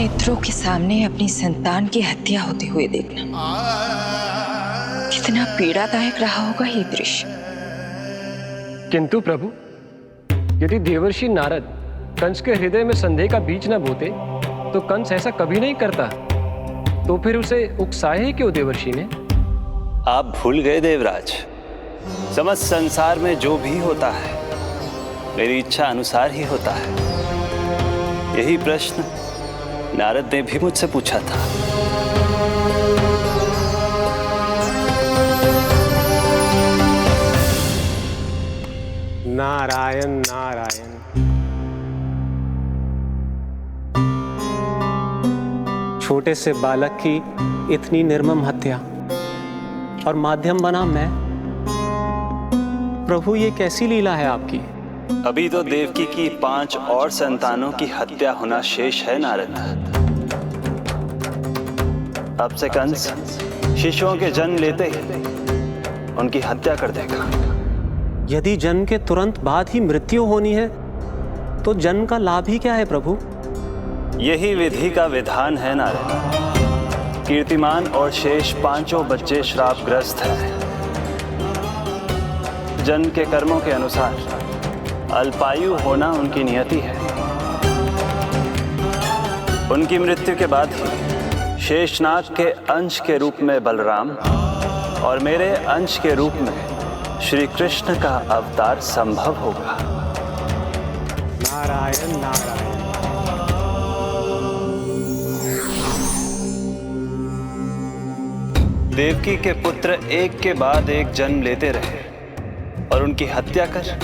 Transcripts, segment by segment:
नेत्रों के सामने अपनी संतान की हत्या होते हुए देखना कितना पीड़ादायक रहा होगा ये दृश्य। किंतु प्रभु, यदि देवर्षि नारद कंस के हृदय में संदेह का बीज न बोते तो कंस ऐसा कभी नहीं करता। तो फिर उसे उकसाए ही क्यों देवर्षि ने? आप भूल गए देवराज, समस्त संसार में जो भी होता है मेरी इच्छा अनुसार ही होता है। यही प्रश्न नारद ने भी मुझसे पूछा था। नारायण नारायण। छोटे से बालक की इतनी निर्मम हत्या और माध्यम बना मैं। प्रभु, ये कैसी लीला है आपकी? अभी तो देवकी की 5 और संतानों की हत्या होना शेष है नारद। अब से कंस शिशुओं के जन्म लेते ही उनकी हत्या कर देगा। यदि जन्म के तुरंत बाद ही मृत्यु होनी है तो जन्म का लाभ ही क्या है प्रभु? यही विधि का विधान है नारद। कीर्तिमान और शेष 5 बच्चे श्रापग्रस्त हैं। जन्म के कर्मों के अनुसार अल्पायु होना उनकी नियति है। उनकी मृत्यु के बाद ही शेषनाग के अंश के रूप में बलराम और मेरे अंश के रूप में श्री कृष्ण का अवतार संभव होगा। नारायण नारायण। देवकी के पुत्र एक के बाद एक जन्म लेते रहे और उनकी हत्या कर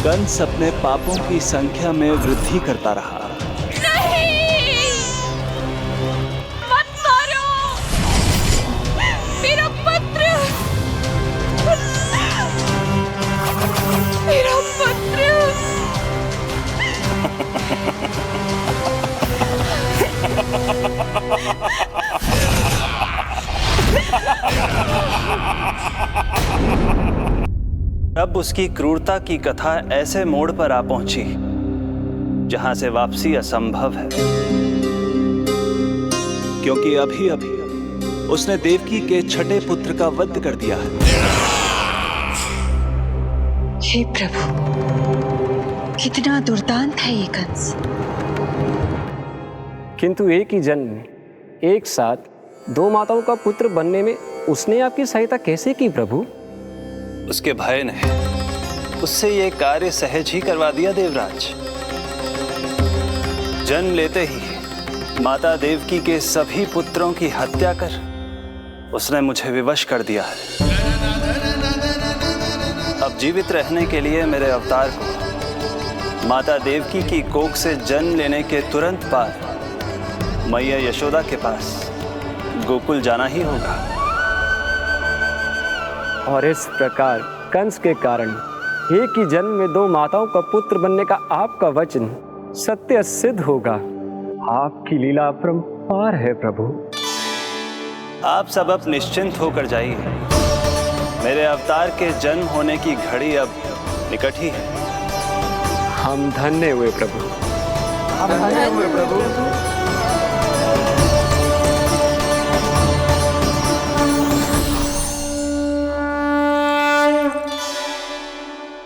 कंस अपने पापों की संख्या में वृद्धि करता रहा। नहीं! मत मारो! मेरा पुत्र! मेरा पुत्र! अब उसकी क्रूरता की कथा ऐसे मोड़ पर आ पहुंची जहां से वापसी असंभव है, क्योंकि अभी अभी उसने देवकी के छठे पुत्र का वध कर दिया है। हे प्रभु, कितना दुर्दांत है ये कंस। किंतु एक ही जन्म में एक साथ 2 माताओं का पुत्र बनने में उसने आपकी सहायता कैसे की प्रभु? उसके भय ने उससे ये कार्य सहज ही करवा दिया देवराज। जन्म लेते ही माता देवकी के सभी पुत्रों की हत्या कर उसने मुझे विवश कर दिया है। अब जीवित रहने के लिए मेरे अवतार को माता देवकी की कोख से जन्म लेने के तुरंत बाद मैया यशोदा के पास गोकुल जाना ही होगा। और इस प्रकार कंस के कारण एक ही जन्म में 2 माताओं का पुत्र बनने का आपका वचन सत्य सिद्ध होगा। आपकी लीला अपरंपार है प्रभु। आप सब अब निश्चिंत होकर जाइए। मेरे अवतार के जन्म होने की घड़ी अब निकट ही है। हम धन्य हुए प्रभु। हम धन्य हुए प्रभु।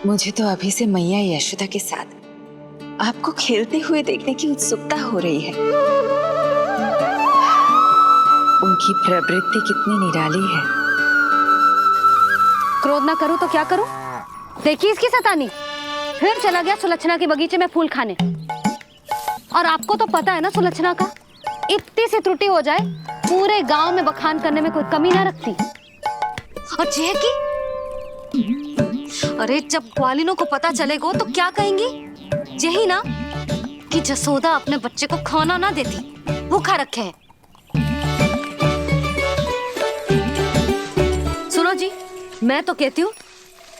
मुझे तो अभी से मैया यशोदा के साथ आपको खेलते हुए देखने की उत्सुकता हो रही है। उनकी प्रवृत्ति कितनी निराली है। क्रोध ना करूं तो क्या करूं? देखिए इसकी सतानी, फिर चला गया सुलक्षणा के बगीचे में फूल खाने। और आपको तो पता है ना सुलक्षणा का, इतनी सी त्रुटि हो जाए पूरे गांव में बखान करने में कोई कमी ना रखती। और यह कि अरे जब ग्वालिनों को पता चलेगा तो क्या कहेंगी? यही ना कि जसोदा अपने बच्चे को खाना ना देती, भूखा रखे है। सुनो जी, मैं तो कहती हूँ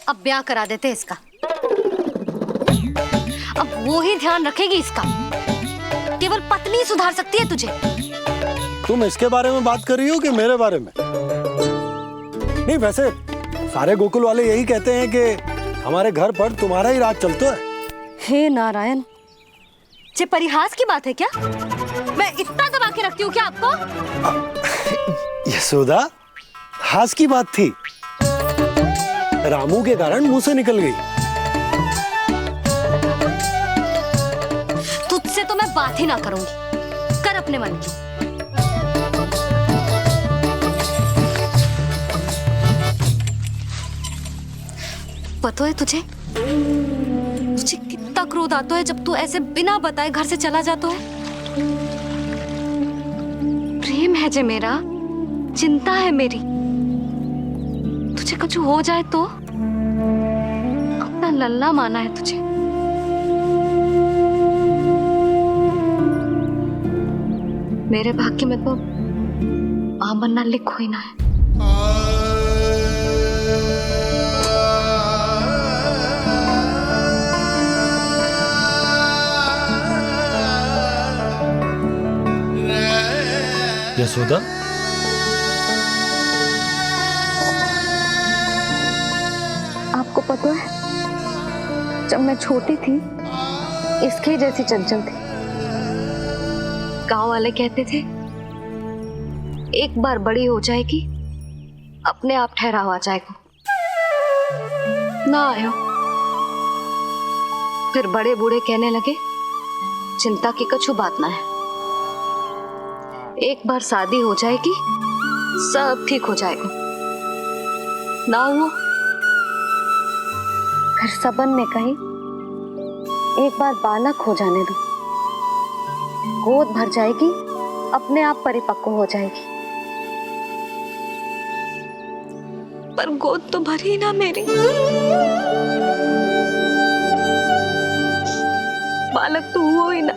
अब ब्याह करा देते इसका। अब वो ही ध्यान रखेगी इसका। केवल पत्नी सुधार सकती है तुझे। तुम इसके बारे में बात कर रही हो कि मेरे बारे में? नहीं, वैसे सारे गोकुल वाले यही कहते हैं कि हमारे घर पर तुम्हारा ही राज चलता है। हे नारायण, ये परिहास की बात है क्या? मैं इतना दबा के रखती हूँ क्या आपको? यशोदा, हास की बात थी, रामू के कारण मुंह से निकल गई। तुझसे तो मैं बात ही ना करूंगी, कर अपने मन की। पता है तुझे कितना क्रोध आता है जब तू ऐसे बिना बताए घर से चला जाता है। प्रेम है जे मेरा, चिंता है मेरी, तुझे कुछ हो जाए तो अपना लल्ला माना है तुझे। मेरे भाग्य में तो मां बनना लिखो ही ना है। यशोदा, आपको पता है, जब मैं छोटी थी इसके जैसी चंचल थी। गांव वाले कहते थे एक बार बड़ी हो जाएगी अपने आप ठहराव आ जाएगा, ना आयो। फिर बड़े बूढ़े कहने लगे चिंता की कछु बात ना है, एक बार शादी हो जाएगी सब ठीक हो जाएगा। ना हुआ। फिर सबन ने कही एक बार बालक हो जाने दो, गोद भर जाएगी अपने आप परिपक्व हो जाएगी। पर गोद तो भरी ना मेरी, बालक तो हुआ ही ना।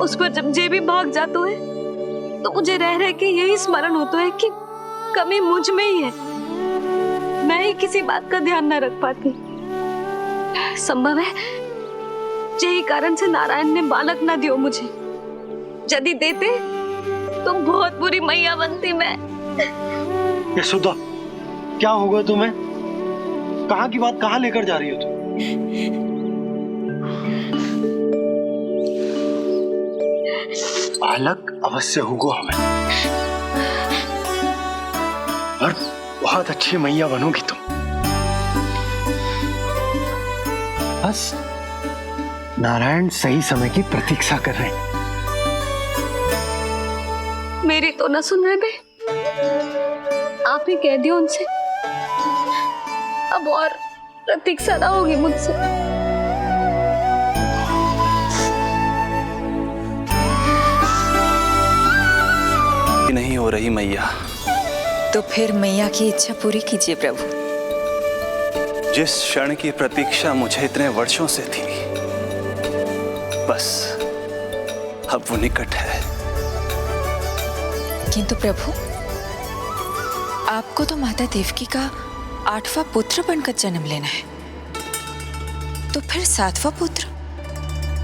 उस पर जब जे भी भाग जाता है तो मुझे रह रह के यही स्मरण होता है कि कमी मुझ में ही है, मैं ही किसी बात का ध्यान न रख पाती। संभव है यही कारण से नारायण ने बालक न दियो मुझे, यदि देते तो बहुत बुरी मैया बनती मैं। यशोदा, क्या होगा तुम्हें? कहाँ की बात कहाँ लेकर जा रही हो तुम? बालक अवश्य होगा हमें, और बहुत अच्छी मैया बनोगी तुम। बस नारायण सही समय की प्रतीक्षा कर रहे हैं। मेरी तो न सुन रहे बे, आप ही कह दियो उनसे, अब और प्रतीक्षा ना होगी मुझसे। नहीं हो रही मैया। तो फिर मैया की इच्छा पूरी कीजिए प्रभु। जिस क्षण की प्रतीक्षा मुझे इतने वर्षों से थी, बस अब वो निकट है। किंतु प्रभु, आपको तो माता देवकी का 8वां पुत्र बनकर जन्म लेना है, तो फिर 7वां पुत्र?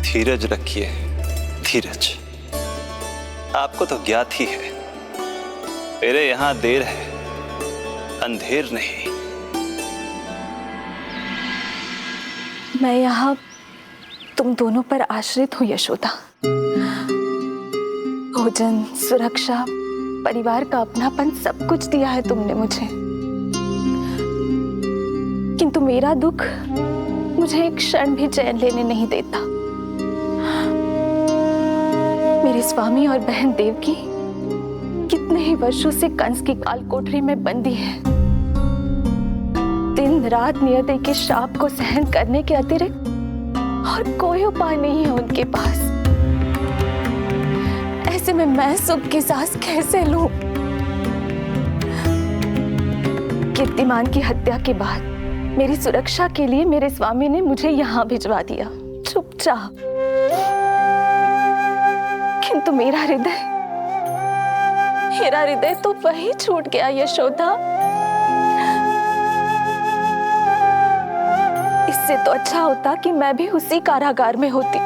धीरज रखिए, धीरज। आपको तो ज्ञात ही है, मेरे यहां देर है, अंधेर नहीं। मैं यहाँ तुम दोनों पर आश्रित हूँ यशोदा। भोजन, सुरक्षा, परिवार का अपनापन सब कुछ दिया है तुमने मुझे, किंतु मेरा दुख मुझे एक क्षण भी चैन लेने नहीं देता। मेरे स्वामी और बहन देवकी कितने ही वर्षों से कंस की काल कोठरी में बंदी है। दिन रात नियति के शाप को सहन करने के अतिरिक्त और कोई उपाय नहीं है उनके पास। ऐसे में मैं सुख की सांस कैसे लूं? कीर्तिमान की हत्या के बाद मेरी सुरक्षा के लिए मेरे स्वामी ने मुझे यहाँ भिजवा दिया चुपचाप, किंतु मेरा हृदय तो वही छूट गया यशोदा। इससे तो अच्छा होता कि मैं भी उसी कारागार में होती,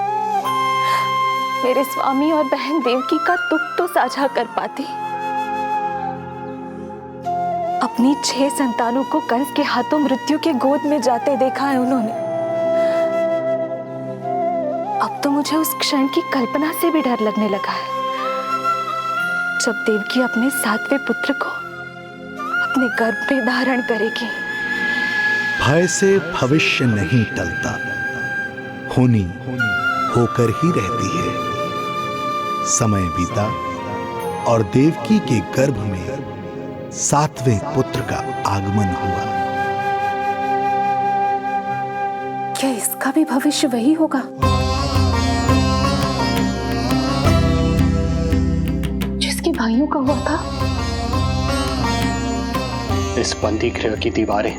मेरे स्वामी और बहन देवकी का दुख तो साझा कर पाती। अपनी 6 संतानों को कंस के हाथों मृत्यु के गोद में जाते देखा है उन्होंने। अब तो मुझे उस क्षण की कल्पना से भी डर लगने लगा है जब देवकी अपने 7वें पुत्र को अपने गर्भ में धारण करेगी। भय से भविष्य नहीं टलता, होनी होकर ही रहती है। समय बीता और देवकी के गर्भ में 7वें पुत्र का आगमन हुआ। क्या इसका भी भविष्य वही होगा जिसके भाइयों का हुआ था? इस बंदी गृह की दीवारें,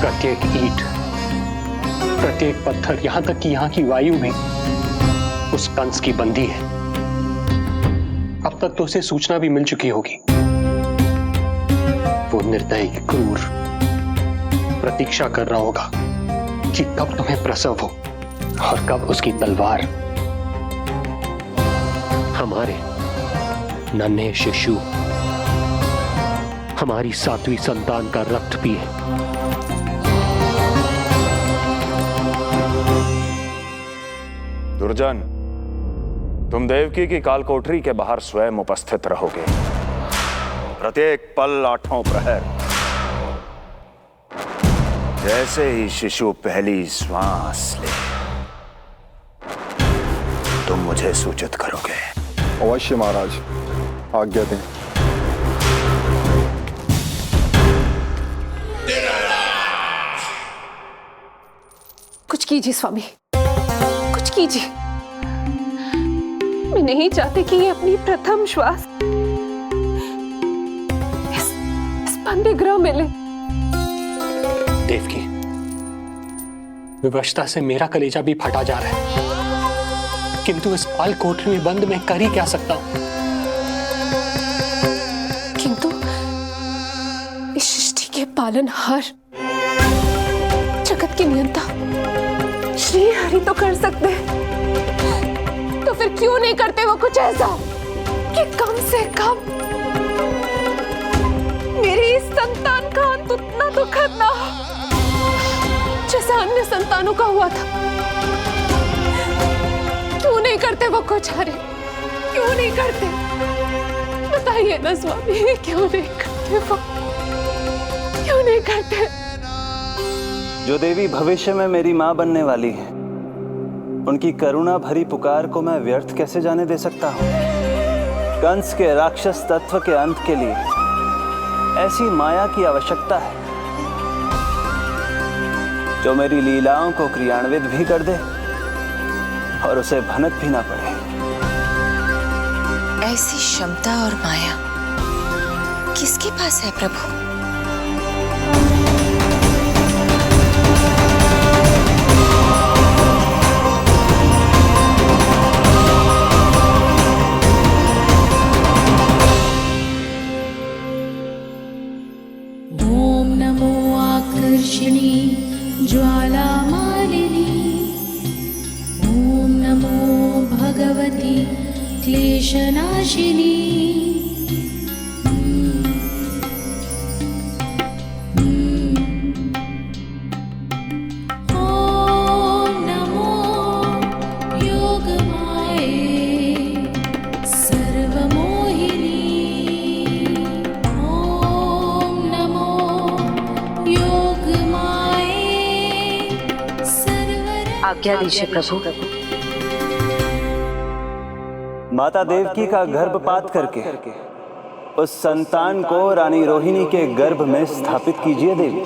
प्रत्येक ईंट, प्रत्येक पत्थर, यहां तक कि यहां की वायु भी उस कंस की बंदी है। अब तक तो उसे सूचना भी मिल चुकी होगी। वो निर्दयी, क्रूर प्रतीक्षा कर रहा होगा कि कब तुम्हें प्रसव हो और कब उसकी तलवार हमारे नन्हे शिशु, हमारी 7वीं संतान का रक्त पिए। दुर्जन, तुम देवकी की कालकोठरी के बाहर स्वयं उपस्थित रहोगे, प्रत्येक पल 8 प्रहर। जैसे ही शिशु पहली श्वास ले, तुम मुझे सूचित करोगे। अवश्य महाराज, आज्ञा दें। कुछ कीजिए स्वामी, कुछ कीजिए। मैं नहीं चाहती कि ये अपनी प्रथम श्वास इस बंदी गृह में ले। देवकी, विवशता से मेरा कलेजा भी फटा जा रहा है, किंतु इस काल कोठरी में बंद मैं कर ही क्या सकता हूं? किंतु इस सृष्टि के पालनहार, जगत के नियंता श्री हरि तो कर सकते हैं, तो फिर क्यों नहीं करते वो कुछ ऐसा कि कम से कम मेरी इस संतान का अंत उतना दुखद ना हो जैसा अन्य संतानों का हुआ था। क्यों नहीं करते वो कुछ हरि, क्यों नहीं करते? बताइए ना स्वामी, क्यों नहीं करते वो, क्यों नहीं करते? जो देवी भविष्य में मेरी मां बनने वाली है, उनकी करुणा भरी पुकार को मैं व्यर्थ कैसे जाने दे सकता हूं? कंस के राक्षस तत्व के अंत के लिए ऐसी माया की आवश्यकता है जो मेरी लीलाओं को क्रियान्वित भी कर दे और उसे भनक भी ना पड़े। ऐसी क्षमता और माया किसके पास है प्रभु? ओम नमो आकर्षणी ज्वाला मालिनी, ओम नमो भगवती क्लेशनाशिनी। ओम नमो योगमाये सर्वमोहिनी। ओम नमो योगमाये सर्वर। आज्ञा दीजिए प्रभु। माता देवकी का गर्भपात करके उस संतान को रानी रोहिणी के गर्भ में स्थापित कीजिए देवी।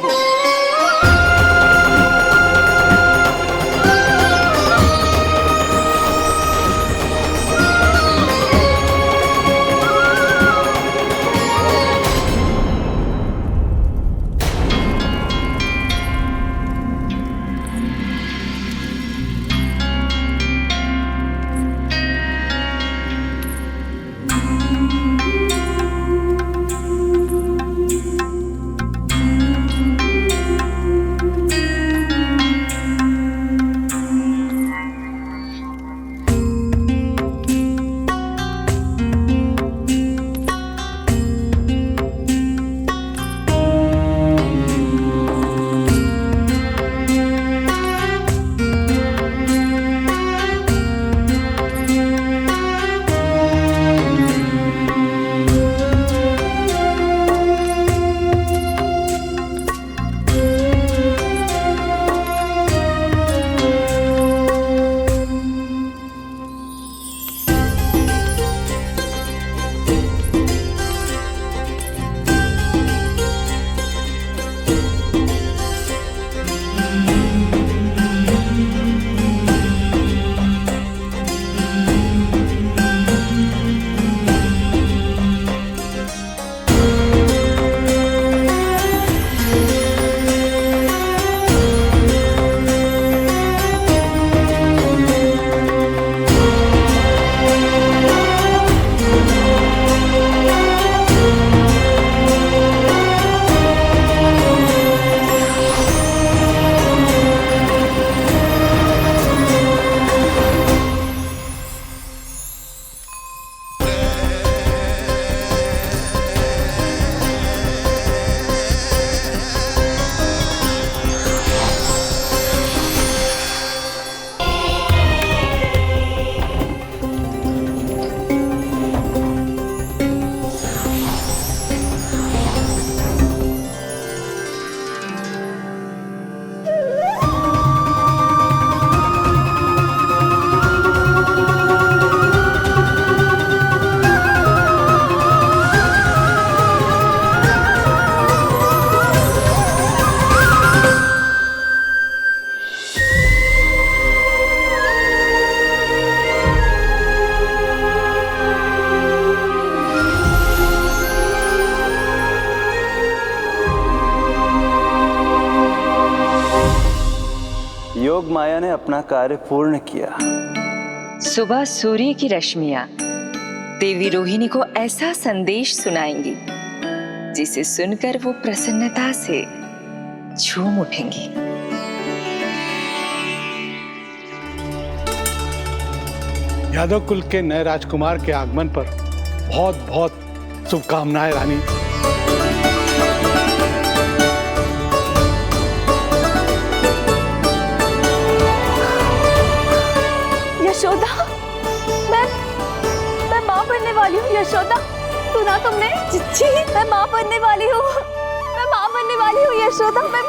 योग माया ने अपना कार्य पूर्ण किया। सुबह सूर्य की रश्मियां देवी रोहिणी को ऐसा संदेश सुनाएंगी जिसे सुनकर वो प्रसन्नता से झूम उठेंगी। यादव कुल के नए राजकुमार के आगमन पर बहुत बहुत शुभकामनाएं रानी। यशोदा, मैं माँ बनने वाली हूँ। यशोदा, सुना तुमने? चिच्ची, मैं माँ बनने वाली हूँ। मैं माँ बनने वाली हूँ यशोदा। मैं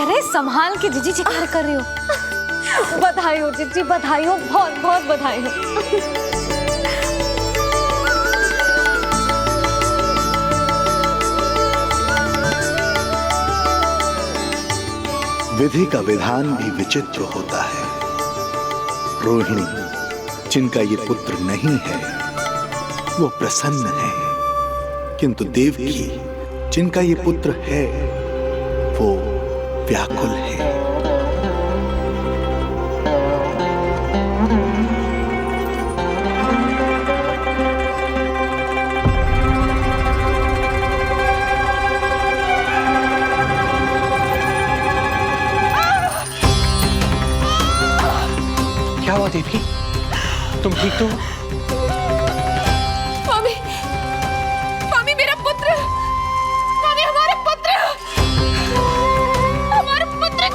अरे संभाल के जीजी चिकार कर रही हो। बधाई हो जीजी, बधाई हो, बहुत बहुत बधाई हो। विधि का विधान भी विचित्र होता है। रोहिणी, जिनका ये पुत्र नहीं है, वो प्रसन्न है, किंतु देवकी, जिनका ये पुत्र है, वो व्याकुल है। क्या हुआ देवकी? तुम ठीक तो हो? स्वामी, स्वामी मेरा पुत्र, स्वामी हमारा पुत्र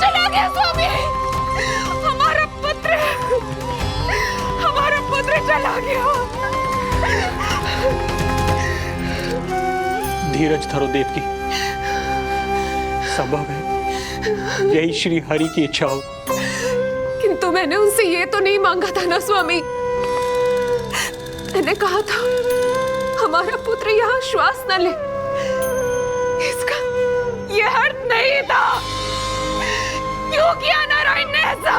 चला गया। स्वामी, हमारा पुत्र चला गया। धीरज धरो देवकी, संभव है यही श्री हरि की इच्छा हो। किंतु मैंने उनसे ये तो नहीं मांगा था ना स्वामी। मैंने कहा था हमारा पुत्र यहाँ श्वास न ले। इसका ये अर्थ नहीं था। क्यों किया नारायण ने ऐसा?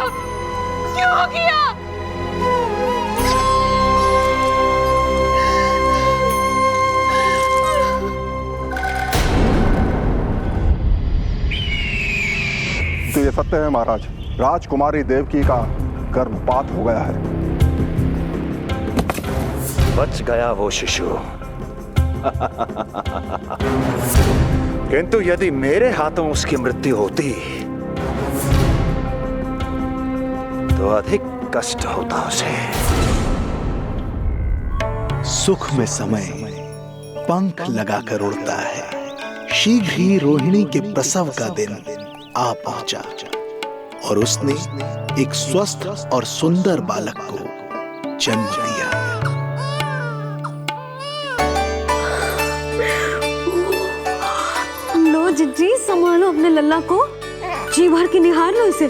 क्यों किया? तो ये सत्य है महाराज, राजकुमारी देवकी का गर्भपात हो गया है। बच गया वो शिशु। किंतु यदि मेरे हाथों उसकी मृत्यु होती तो अधिक कष्ट होता उसे। सुख में समय पंख लगाकर उड़ता है। शीघ्र ही रोहिणी के प्रसव का दिन आ पहुंचा और उसने एक स्वस्थ और सुंदर बालक को जन्म दिया। लो जिज्जी, संभालो अपने लल्ला को, जी भर के निहार लो इसे।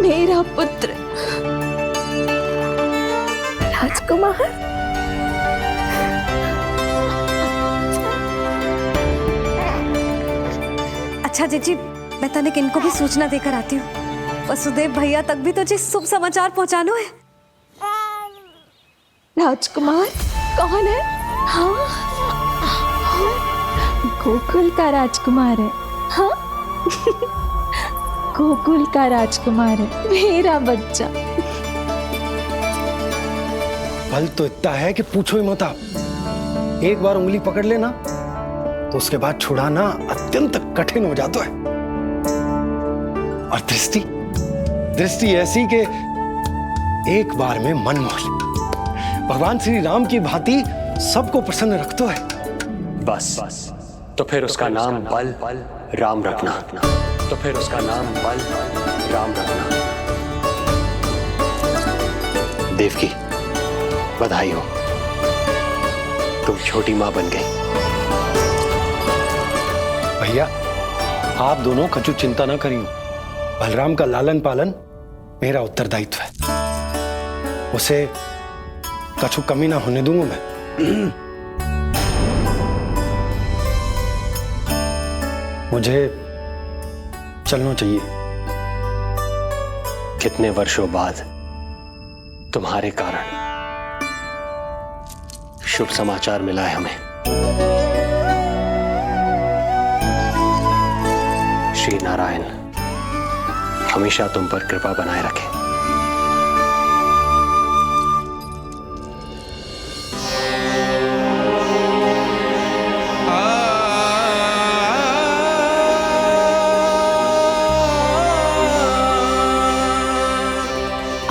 मेरा पुत्र राजकुमार। अच्छा जीजी, मैं तनिक इनको भी सूचना देकर आती हूँ। वसुदेव भैया तक भी तुझे शुभ समाचार पहुंचाना है। राजकुमार कौन है? हाँ, गोकुल का राजकुमार है। हाँ, गोकुल का राजकुमार है मेरा बच्चा। बल तो इतना है कि पूछो ही मत। एक बार उंगली पकड़ लेना तो उसके बाद छुड़ाना अत्यंत कठिन हो जाता है। और दृष्टि ऐसी कि एक बार में मन मोह ले। भगवान श्री राम की भांति सबको प्रसन्न रखता है। बस तो फिर उसका नाम बल राम रखना। तो फिर उसका नाम बल राम रखना। देवकी, बधाई हो, तुम छोटी मां बन गई। भैया, आप दोनों कछु चिंता ना करियो। बलराम का लालन पालन मेरा उत्तरदायित्व है। उसे कछु कमी ना होने दूंगा मैं। मुझे चलना चाहिए। कितने वर्षों बाद तुम्हारे कारण शुभ समाचार मिला है हमें। श्री नारायण हमेशा तुम पर कृपा बनाए रखें।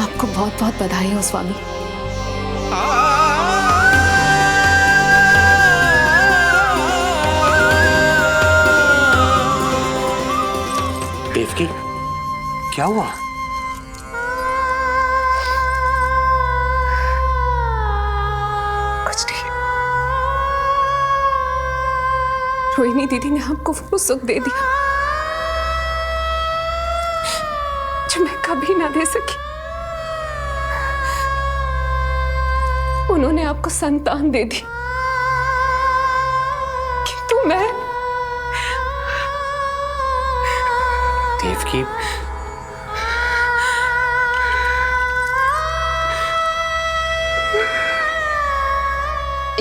आपको बहुत बहुत बधाई हो स्वामी। देवकी, क्या हुआ? कुछ नहीं। रोहिणी दीदी ने हमको वो सुख दे दिया जो मैं कभी ना दे सकी। उन्होंने आपको संतान दे दी, किंतु मैं देवकी,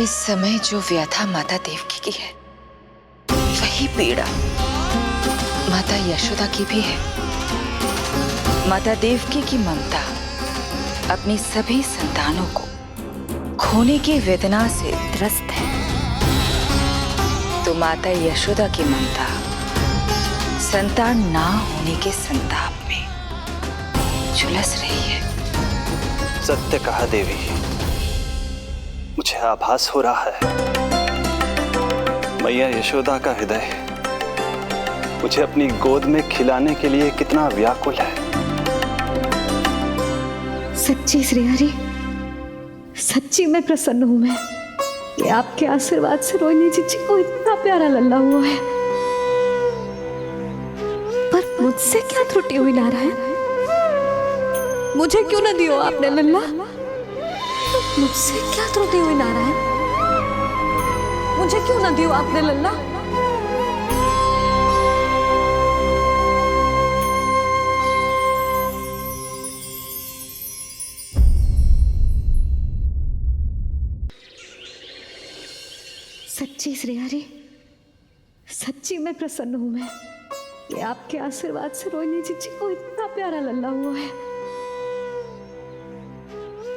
इस समय जो व्यथा माता देवकी की है वही पीड़ा माता यशोदा की भी है। माता देवकी की ममता अपनी सभी संतानों को खोने की वेदना से त्रस्त है, तो माता यशोदा की ममता संतान ना होने के संताप में झुलस रही है। सत्य कहा देवी, मुझे आभास हो रहा है मैया यशोदा का हृदय मुझे अपनी गोद में खिलाने के लिए कितना व्याकुल है। सच्ची श्री हरि, सच्ची मैं प्रसन्न हूं मैं कि आपके आशीर्वाद से रोहिणी जी को इतना प्यारा लल्ला हुआ है। पर मुझसे क्या त्रुटि हुई नारायण? मुझे क्यों न दियो आपने लल्ला? मुझसे क्या त्रुटि हुई नारायण? मुझे क्यों न दियो आपने लल्ला? सच्ची श्री हरि, सच्ची मैं प्रसन्न हूं मैं कि आपके आशीर्वाद से रोहिणी जी को इतना प्यारा लल्ला हुआ है।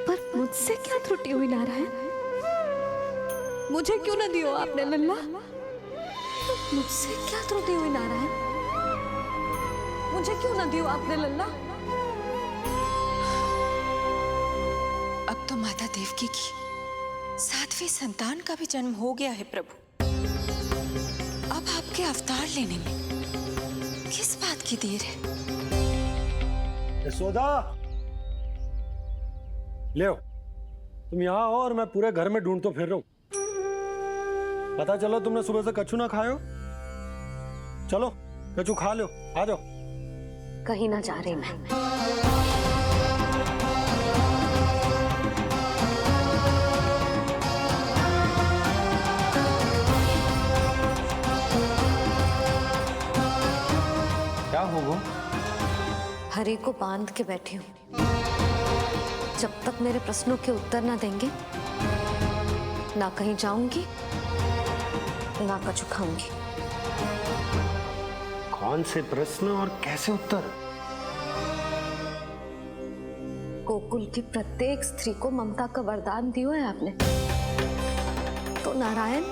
पर मुझसे क्या त्रुटि हुई नारायण? मुझे क्यों न दियो आपने लल्ला? मुझसे क्या त्रुटि हुई नारायण? मुझे क्यों न दियो आपने लल्ला? अब तो माता देवकी की 7वें संतान का भी जन्म हो गया है प्रभु। अब आपके अवतार लेने में किस बात की देर है? यशोदा, ले तुम यहाँ आओ और मैं पूरे घर में ढूंढतो फिर रहा हूं। पता चलो तुमने सुबह से कछु ना खाए हो। चलो कछु खा लो, आ जाओ। कहीं ना जा रही मैं। क्या होगा? हरि को बांध के बैठी हूँ। जब तक मेरे प्रश्नों के उत्तर ना देंगे, ना कहीं जाऊंगी, ना कछु खाऊंगी। कौन से प्रश्न और कैसे उत्तर? गोकुल की प्रत्येक स्त्री को ममता का वरदान दिया है आपने, तो नारायण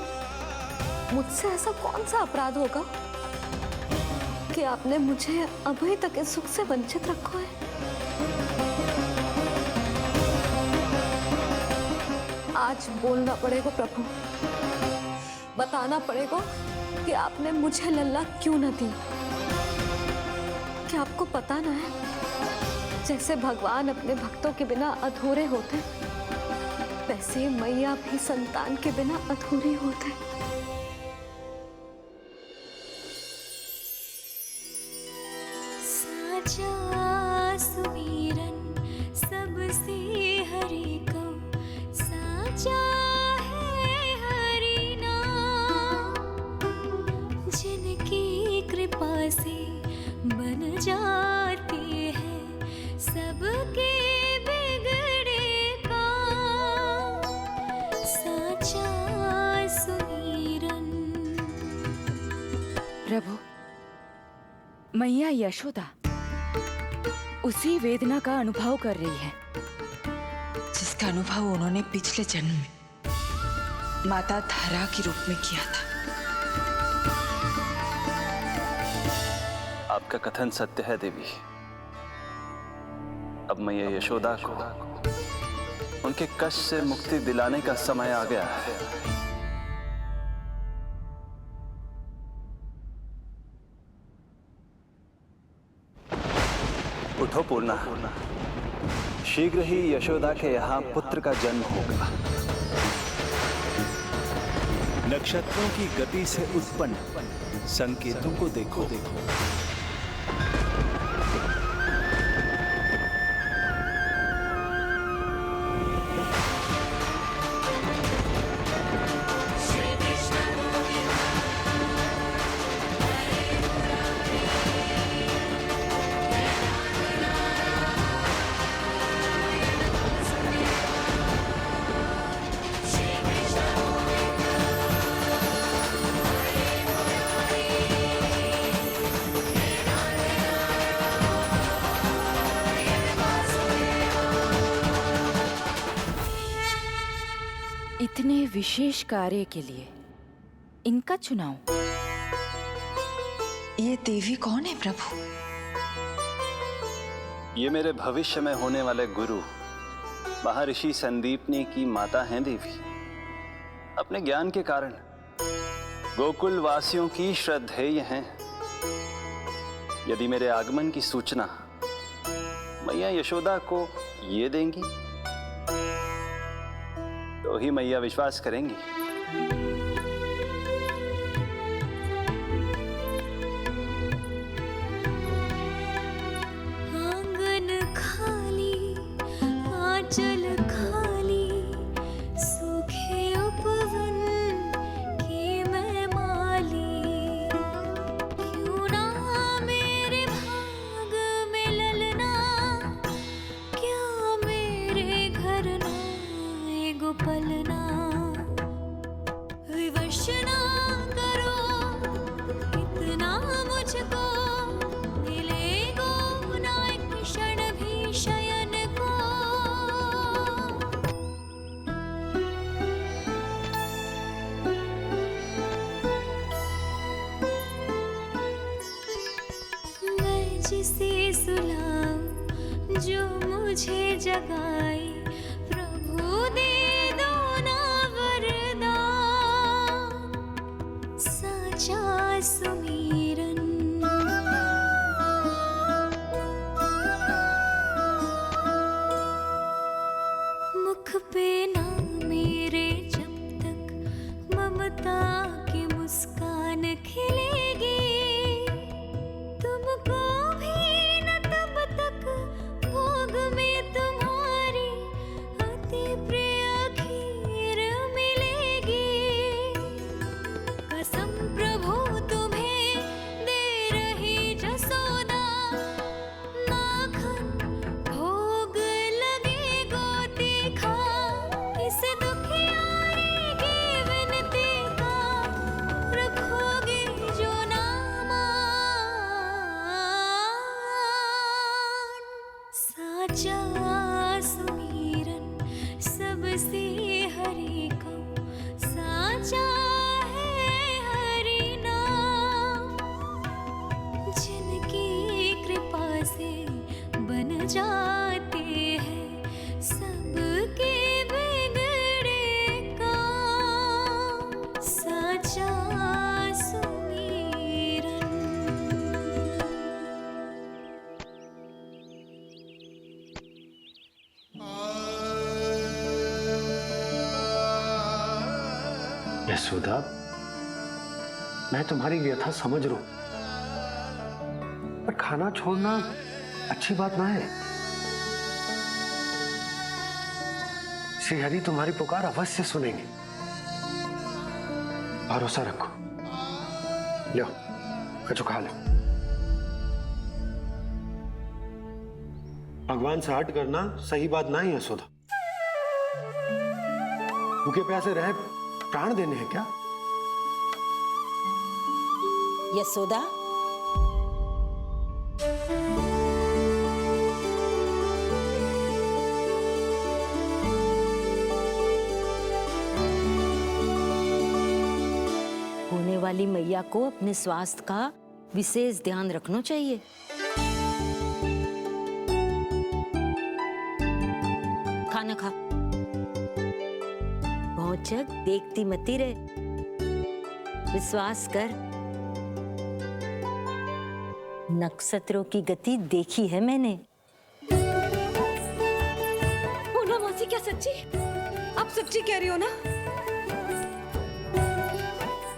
मुझसे ऐसा कौन सा अपराध होगा कि आपने मुझे अभी तक इस सुख से वंचित रखा है? आज बोलना पड़ेगा प्रभु, बताना पड़ेगा कि आपने मुझे लल्ला क्यों न दी। क्या आपको पता ना है, जैसे भगवान अपने भक्तों के बिना अधूरे होते, वैसे मैया भी संतान के बिना अधूरी होते। साचा सुमीरन सबसे हरि को, साचा है हरि नाम, जिनकी कृपा से बन जाते हैं सबके बिगड़े काम साचा सुमीरन। प्रभु, मैया यशोदा उसी वेदना का अनुभव कर रही है जिसका अनुभव उन्होंने पिछले जन्म में माता धारा के रूप में किया था। आपका कथन सत्य है देवी। अब मैया यशोदा को उनके कष्ट से मुक्ति दिलाने का समय आ गया है। उठो पूर्णा, शीघ्र ही यशोदा के यहाँ पुत्र का जन्म होगा। नक्षत्रों की गति से उत्पन्न संकेतों को देखो। इतने विशेष कार्य के लिए इनका चुनाव। ये देवी कौन है प्रभु? ये मेरे भविष्य में होने वाले गुरु महर्षि संदीपनी की माता हैं देवी। अपने ज्ञान के कारण गोकुल वासियों की श्रद्धेय हैं। यदि मेरे आगमन की सूचना मैया यशोदा को ये देंगी तो ही मैया विश्वास करेंगी। आंगन खाली, आंचल खाली, सूखे उपवन की मैं माली। क्यों ना मेरे भाग में ललना, क्या मेरे घर ना एगो पलना। विवश ना करो इतना मुझको, मिलेगो ना एक क्षण भी शयन को। मैं जिसे सुलाऊं जो मुझे जगाए, प्रभु दे दो ना वरदान साचा सुमीरन। मुख पे ना मेरे जब तक ममता की मुस्कान खिलेगी, तुमको भी न तब तक भोग में तुम्हारी अति प्रिय खीर मिलेगी। कसम प्रभु तुम्हें दे रही जसोदा, माखन भोग लगेगो तीखा। इस दुखियारी की विनती का रखोगे जो नामान। साचा सुमीरन सबसे हरि को, साचा है हरि नाम। जिनकी कृपा से बन जाते हैं सबके बिगड़े काम साचा सुमीरन। यशोदा, मैं तुम्हारी व्यथा समझ रहा हूं, पर खाना छोड़ना अच्छी बात ना है। श्री हरि तुम्हारी पुकार अवश्य सुनेंगे। भरोसा रखो। लो, कछु खा लो। भगवान से हट करना सही बात ना ही यशोदा। भूखे प्यासे रहे प्राण देने हैं क्या? यशोदा, होने वाली मैया को अपने स्वास्थ्य का विशेष ध्यान रखना चाहिए। खाना खा, भौचक देखती मती रहे, विश्वास कर। नक्षत्रों की गति देखी है मैंने। पूनम मौसी, क्या सच्ची? आप सच्ची कह रही हो ना?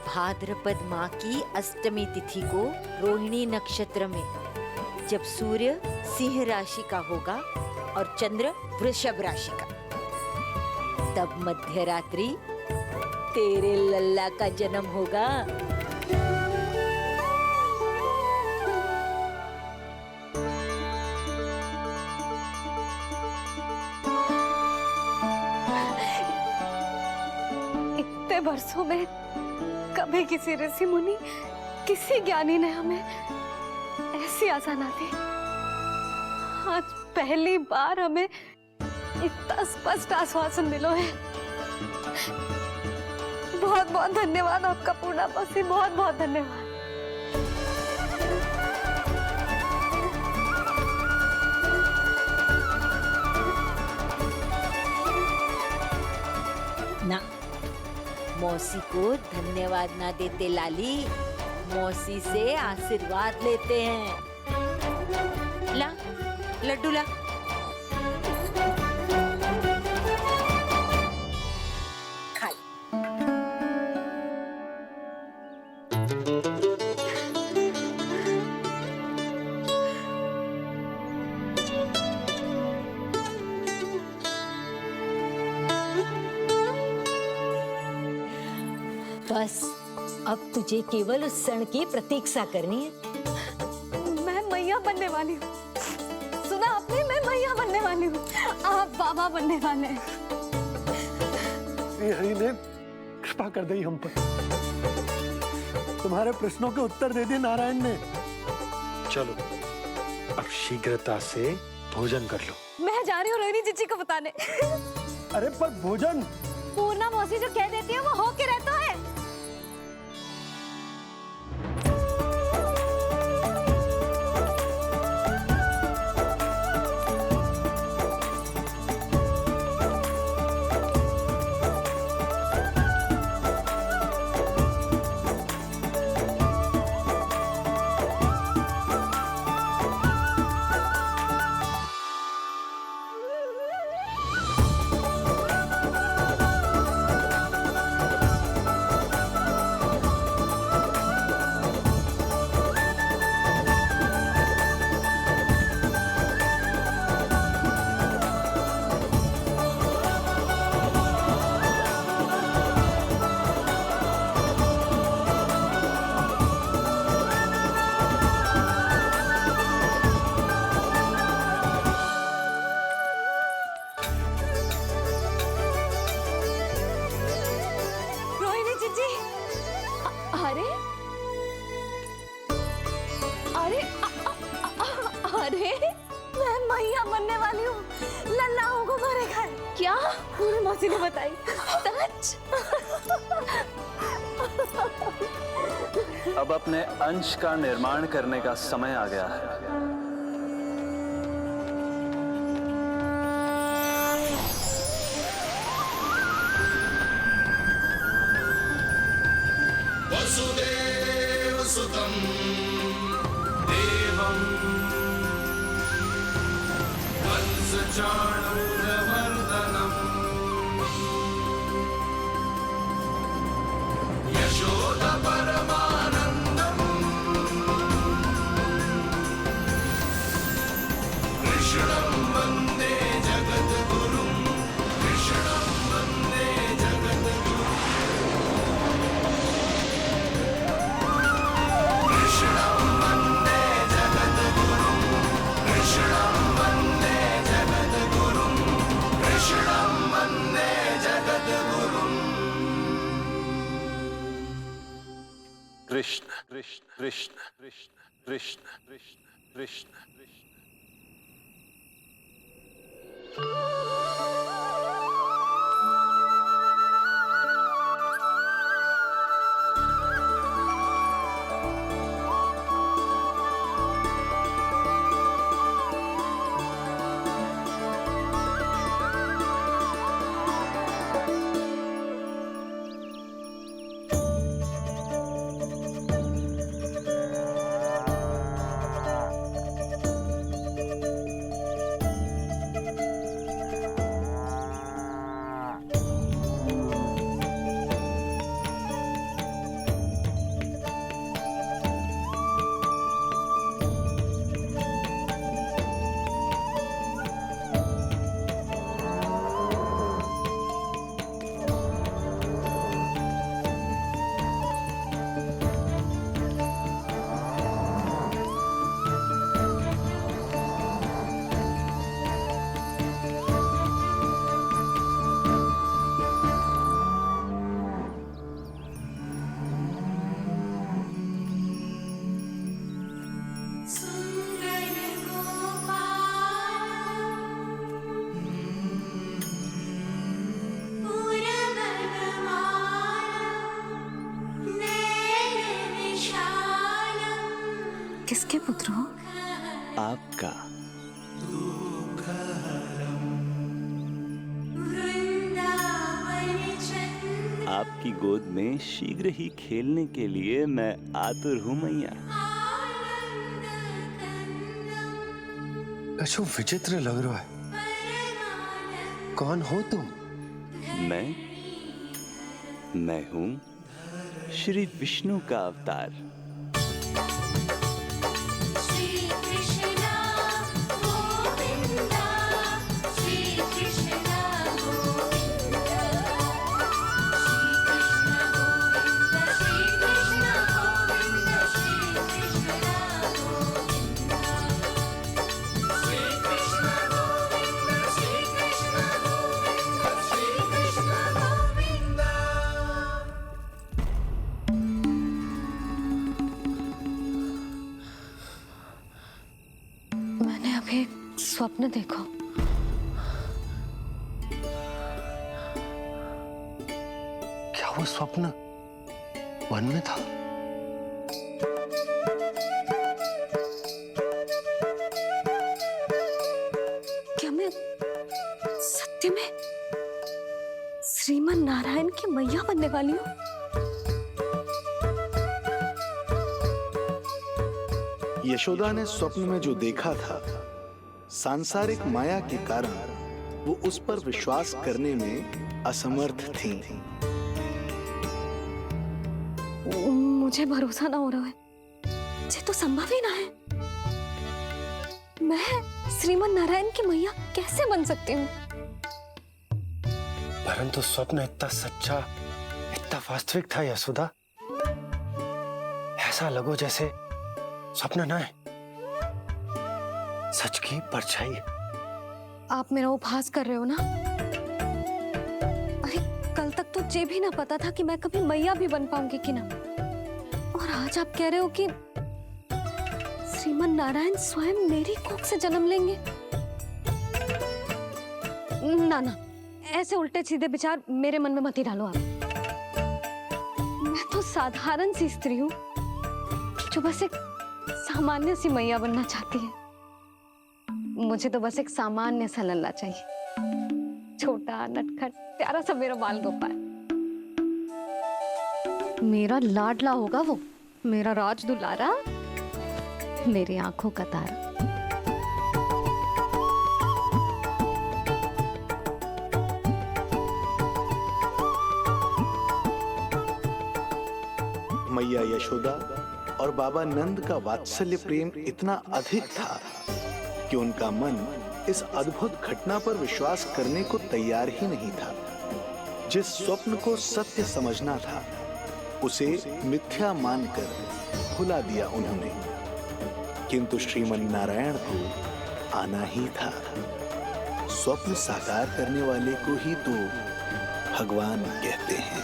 भाद्रपद माह की अष्टमी तिथि को रोहिणी नक्षत्र में जब सूर्य सिंह राशि का होगा और चंद्र वृषभ राशि का, तब मध्य रात्रि तेरे लल्ला का जन्म होगा। इतने वर्षों में कभी किसी ऋषि मुनि, किसी ज्ञानी ने हमें ऐसी आशा ना दी। आज पहली बार हमें इतना स्पष्ट आश्वासन मिलो है। बहुत बहुत धन्यवाद आपका पूर्णा मौसी, बहुत बहुत धन्यवाद। ना, मौसी को धन्यवाद ना देते लाली, मौसी से आशीर्वाद लेते हैं। ला लड्डू ला। खा। बस अब तुझे केवल उस क्षण की प्रतीक्षा करनी है। मैं मैया बनने वाली हूँ। सुना आपने, मैं मैया बनने वाली हूँ। आप बाबा बनने वाले हैं। श्री हरि ने कृपा कर दी हम पर। तुम्हारे प्रश्नों के उत्तर दे दिए नारायण ने। चलो अब शीघ्रता से भोजन कर लो। मैं जा रही हूँ रोहिणी जीजी को बताने। अरे पर भोजन पूर्णा मौसी जो कह देती है वो हो के रहता है। अरे अरे अरे मैं मैया बनने वाली हूँ। लल्लाओं को मारेगा। क्या? पूरी मौसी ने बताई। सच? अब अपने अंश का निर्माण करने का समय आ गया है। वसुदेव सुतं देवं वंशचाणूरमर्दनम् यशोदा परमानन्दम् कृष्णं वन्दे जगद्गुरुं कृष्णं वन्दे जगद्गुरुं कृष्णं वन्दे जगद्गुरुं कृष्णं वन्दे कृष्ण कृष्ण कृष्ण कृष्ण कृष्ण कृष्ण कृष्ण। किसके पुत्र हो? आपका। आपकी गोद में शीघ्र ही खेलने के लिए मैं आतुर हूं मैया। कछु विचित्र लग रहा है। कौन हो तुम? मैं हूं श्री विष्णु का अवतार। स्वप्न देखो। क्या वो स्वप्न वन में था? क्या मैं सत्य में श्रीमन नारायण की मैया बनने वाली हूँ? यशोदा ने स्वप्न में जो देखा था, सांसारिक माया के कारण वो उस पर विश्वास करने में असमर्थ थी। मुझे भरोसा ना हो रहा है। ये तो संभव ही ना है। मैं श्रीमन नारायण की मैया कैसे बन सकती हूँ? परंतु स्वप्न इतना सच्चा, इतना वास्तविक था यशोदा। ऐसा लगो जैसे स्वप्न ना है, सच की परछाई। आप मेरा उपहास कर रहे हो ना? अरे कल तक तो ये भी ना पता था कि मैं कभी मैया भी बन पाऊंगी कि ना। और आज आप कह रहे हो कि श्रीमन नारायण स्वयं मेरी कोख से जन्म लेंगे। ना ना, ऐसे उल्टे सीधे विचार मेरे मन में मत ही डालो आप। मैं तो साधारण सी स्त्री हूँ जो बस एक सामान्य सी मैया बनना चाहती है। मुझे तो बस एक सामान्य सा लल्ला चाहिए, छोटा नटखट प्यारा सा मेरा बाल गोपाल। मेरा लाडला होगा वो, मेरा राज दुलारा, मेरी आंखों का तारा। मैया यशोदा और बाबा नंद का वात्सल्य प्रेम इतना अधिक था कि उनका मन इस अद्भुत घटना पर विश्वास करने को तैयार ही नहीं था। जिस स्वप्न को सत्य समझना था उसे मिथ्या मानकर भुला दिया उन्होंने। किंतु श्रीमन नारायण को आना ही था। स्वप्न साकार करने वाले को ही तो भगवान कहते हैं।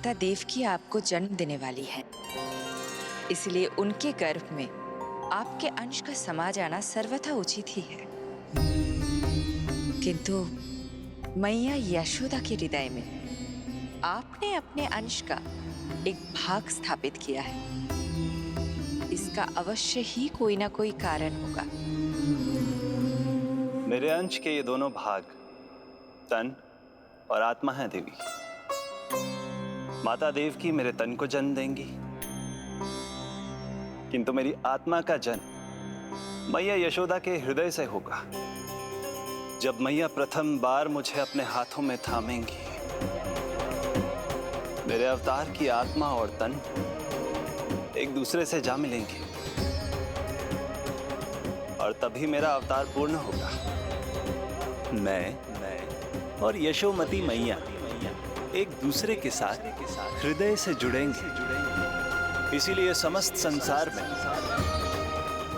माता देवकी आपको जन्म देने वाली हैं, इसलिए उनके गर्भ में आपके अंश का समा जाना सर्वथा उचित ही है। किंतु मैया यशोदा के हृदय में आपने अपने अंश का एक भाग स्थापित किया है। इसका अवश्य ही कोई ना कोई कारण होगा। मेरे अंश के ये दोनों भाग तन और आत्मा हैं देवी। माता देवकी मेरे तन को जन्म देंगी, किंतु मेरी आत्मा का जन्म मैया यशोदा के हृदय से होगा। जब मैया प्रथम बार मुझे अपने हाथों में थामेंगी, मेरे अवतार की आत्मा और तन एक दूसरे से जा मिलेंगे और तभी मेरा अवतार पूर्ण होगा। मैं और यशोमती मैया एक दूसरे के साथ हृदय से जुड़ेंगे। इसीलिए समस्त संसार में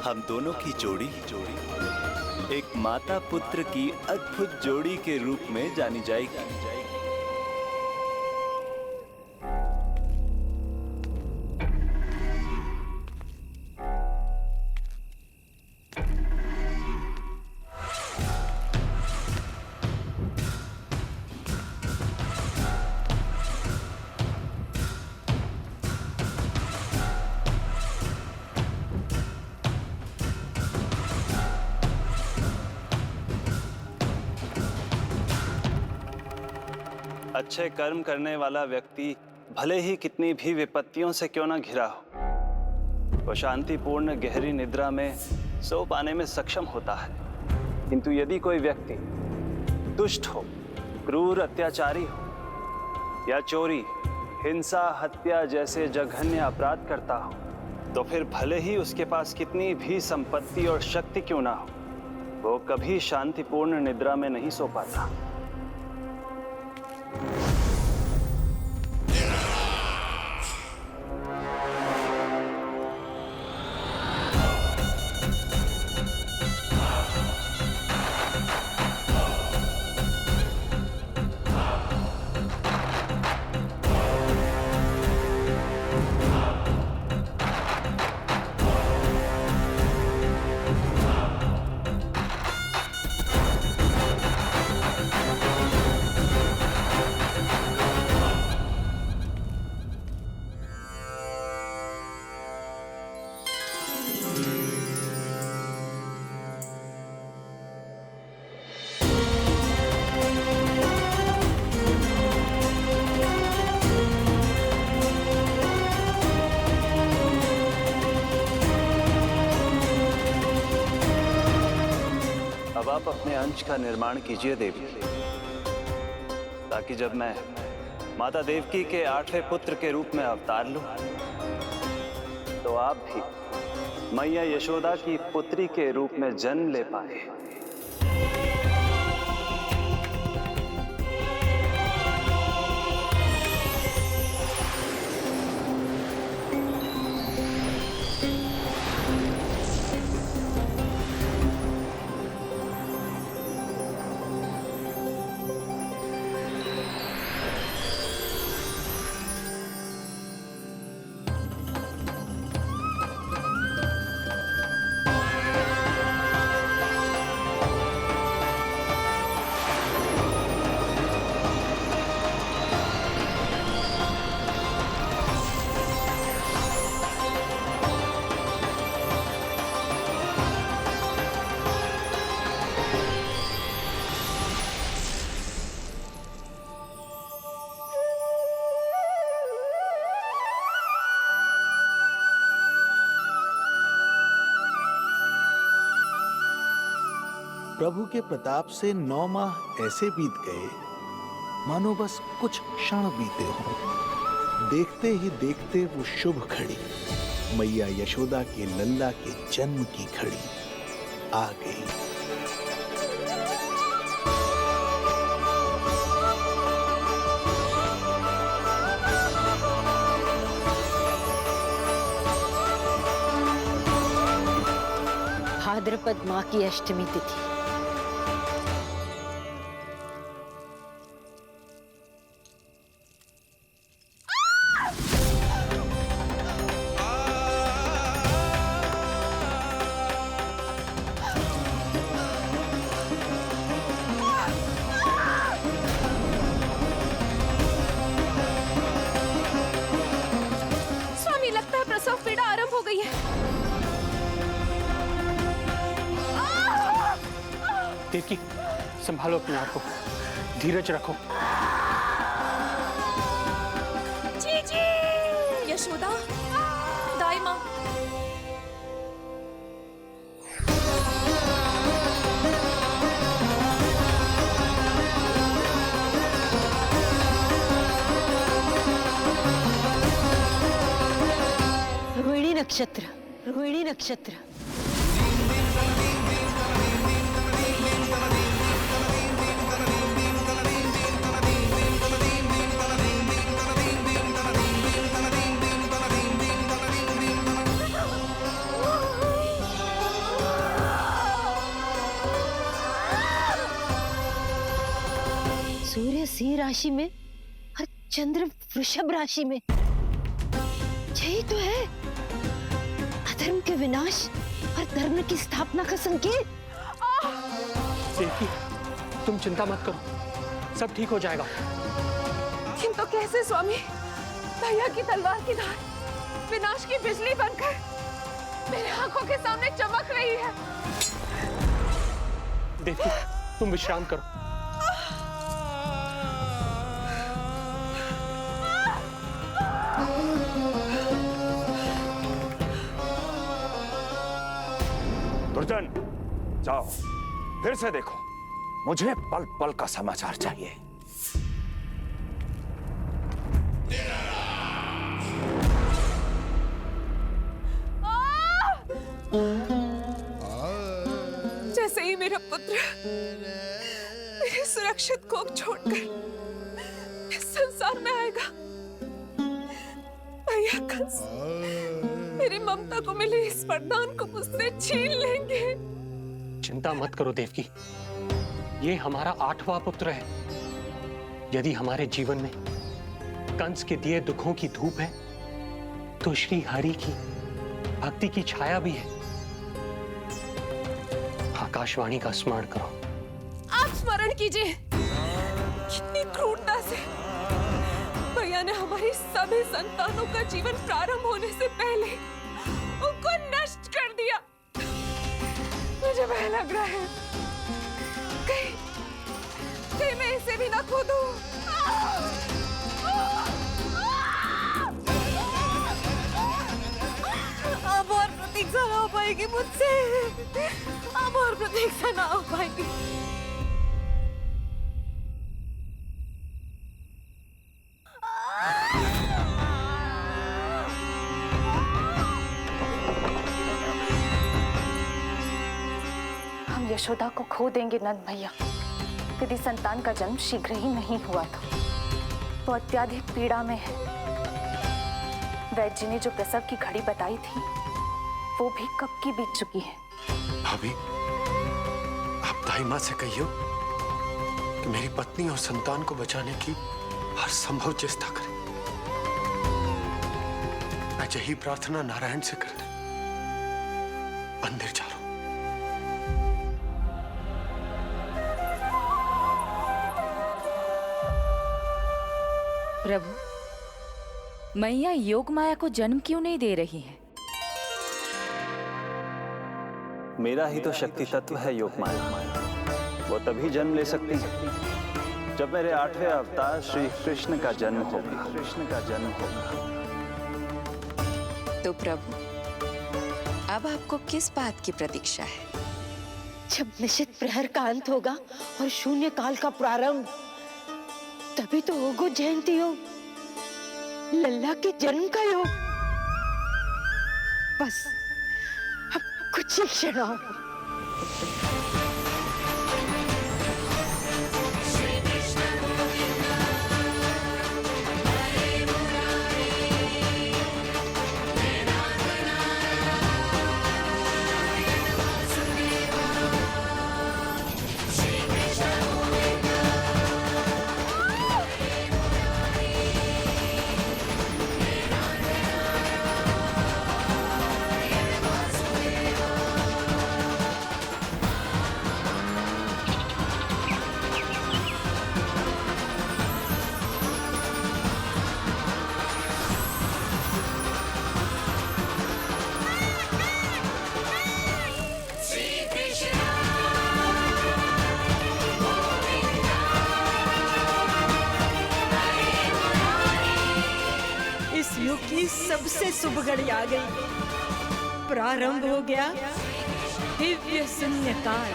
हम दोनों की जोड़ी एक माता पुत्र की अद्भुत जोड़ी के रूप में जानी जाएगी। अच्छे कर्म करने वाला व्यक्ति भले ही कितनी भी विपत्तियों से क्यों ना घिरा हो, वो शांतिपूर्ण गहरी निद्रा में सो पाने में सक्षम होता है। किंतु यदि कोई व्यक्ति दुष्ट हो, क्रूर अत्याचारी हो या चोरी, हिंसा, हत्या जैसे जघन्य अपराध करता हो, तो फिर भले ही उसके पास कितनी भी संपत्ति और शक्ति क्यों ना हो, वो कभी शांतिपूर्ण निद्रा में नहीं सो पाता। अब आप अपने अंश का निर्माण कीजिए देवी, ताकि जब मैं माता देवकी के 8वें पुत्र के रूप में अवतार लूं, तो आप भी मैया यशोदा की पुत्री के रूप में जन्म ले पाए। प्रभु के प्रताप से 9 माह ऐसे बीत गए मानो बस कुछ क्षण बीते हों। देखते ही देखते वो शुभ घड़ी, मैया यशोदा के लल्ला के जन्म की घड़ी आ गई। भाद्रपद माह की अष्टमी तिथि। देवकी, संभालो अपने आप को, धीरज रखो। जीजी, यशोदा, दाई माँ। रोहिणी नक्षत्र, रोहिणी नक्षत्र। सूर्य सिंह राशि में और चंद्र वृषभ राशि में, यही तो है अधर्म के विनाश और धर्म की स्थापना का संकेत। देवकी, तुम चिंता मत करो, सब ठीक हो जाएगा। किंतु कैसे स्वामी? भैया की तलवार की धार विनाश की बिजली बनकर मेरे आंखों के सामने चमक रही है। देवकी, तुम विश्राम करो। दुर्जन, जाओ फिर से देखो, मुझे पल पल का समाचार चाहिए। जैसे ही मेरा पुत्र मेरे सुरक्षित कोख छोड़कर इस संसार में आएगा, भैया कंस मेरी ममता को मिले इस वरदान को मुझसे छीन लेंगे। चिंता मत करो देवकी, ये हमारा 8वां पुत्र है। यदि हमारे जीवन में कंस के दिए दुखों की धूप है, तो श्री हरि की भक्ति की छाया भी है। आकाशवाणी का स्मरण करो। आप स्मरण कीजिए, कितनी क्रूरता से भैया ने हमारी सभी संतानों का जीवन प्रारंभ होने से पहले उनको नष्ट कर दिया। मुझे भय लग रहा है, कहीं मैं इसे भी ना खो दूं। अब और प्रतीक्षा ना हो पाएगी मुझसे, अब और प्रतीक्षा ना हो पाएगी। हम यशोदा को खो देंगे नंद भैया, यदि संतान का जन्म शीघ्र ही नहीं हुआ तो। वो अत्यधिक पीड़ा में है। वैद्य जी ने जो प्रसव की घड़ी बताई थी, वो भी कब की बीत चुकी है। भाभी, आप दाई माँ से कहियो कि मेरी पत्नी और संतान को बचाने की हर संभव चेष्टा करें। मैं यही प्रार्थना नारायण से करने मंदिर जा रहा हूं। प्रभु, मैया योग माया को जन्म क्यों नहीं दे रही है? मेरा ही तो शक्ति तत्व है योग माया। वो तभी जन्म ले सकती है जब मेरे 8वें अवतार श्री कृष्ण का जन्म होगा। कृष्ण का जन्म होगा। तो प्रभु, अब आपको किस बात की प्रतीक्षा है? जब निश्चित प्रहर का अंत होगा और शून्य काल का प्रारंभ, तभी तो होगो जयंती योग, लल्ला के जन्म का योग। बस अब कुछ ही क्षण और। सबसे शुभ घड़ी आ गई। प्रारंभ हो गया दिव्य शून्यकाल।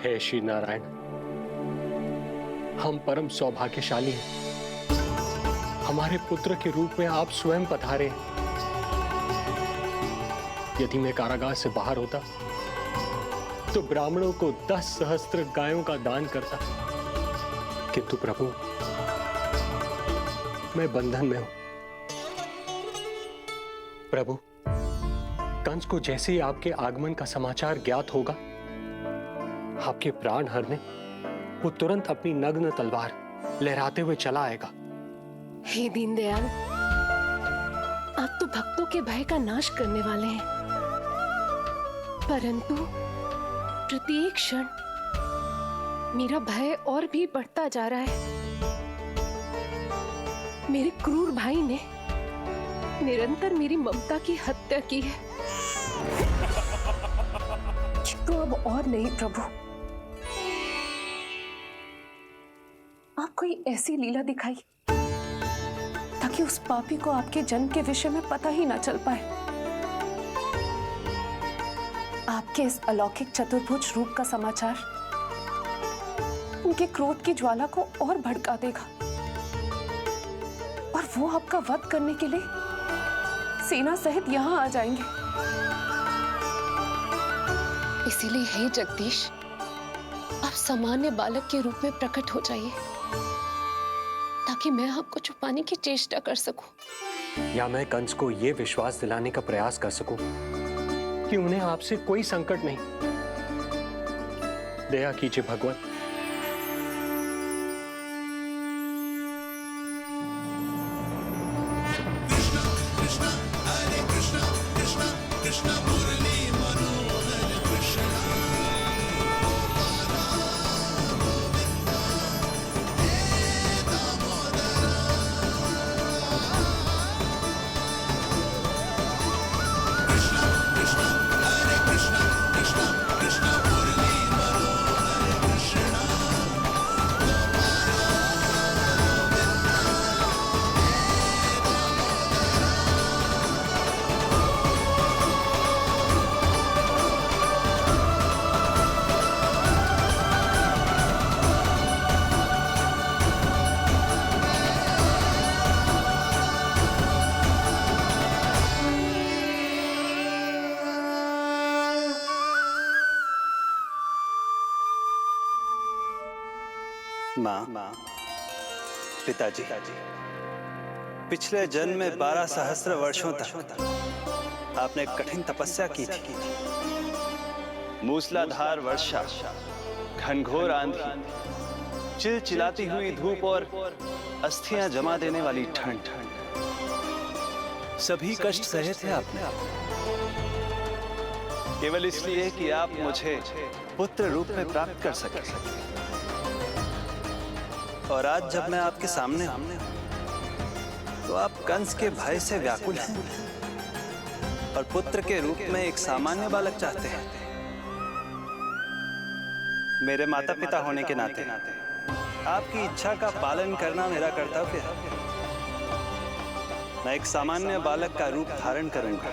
हे श्री नारायण, हम परम सौभाग्यशाली हैं। हमारे पुत्र के रूप में आप स्वयं पधारे। यदि मैं कारागार से बाहर होता तो ब्राह्मणों को 10 सहस्त्र गायों का दान करता, किंतु प्रभु मैं बंधन में हूं। प्रभु, कंस को जैसे ही आपके आगमन का समाचार ज्ञात होगा, आपके प्राण हरने वो तुरंत अपनी नग्न तलवार लहराते हुए चला आएगा। हे दीनदयाल, आप तो भक्तों के भय का नाश करने वाले हैं, परंतु प्रत्येक क्षण मेरा भय और भी बढ़ता जा रहा है। मेरे क्रूर भाई ने निरंतर मेरी ममता की हत्या की है। तो अब और नहीं प्रभु, आप कोई ऐसी लीला दिखाई ताकि उस पापी को आपके जन्म के विषय में पता ही ना चल पाए। आपके इस अलौकिक चतुर्भुज रूप का समाचार उनके क्रोध की ज्वाला को और भड़का देगा और वो आपका वध करने के लिए सेना सहित यहाँ आ जाएंगे। इसीलिए हे जगदीश, आप सामान्य बालक के रूप में प्रकट हो जाइए ताकि मैं आपको छुपाने की चेष्टा कर सकूं। या मैं कंस को यह विश्वास दिलाने का प्रयास कर सकूं कि उन्हें आपसे कोई संकट नहीं। दया कीजिए भगवान। Hare माँ, पिताजी, पिछले जन्म में 12 सहस्त्र वर्षों तक आपने कठिन तपस्या की थी। मूसलाधार वर्षा, घनघोर आंधी, चिलचिलाती हुई धूप और अस्थियां जमा देने वाली ठंड, सभी कष्ट सहे थे आपने, केवल इसलिए कि आप मुझे पुत्र रूप में प्राप्त कर सके। और आज जब मैं आपके सामने हूं, तो आप कंस के भय से व्याकुल हैं और पुत्र के रूप में एक सामान्य बालक चाहते हैं। मेरे माता पिता होने के नाते आपकी इच्छा का पालन करना मेरा कर्तव्य है। मैं एक सामान्य बालक का रूप धारण करूंगा।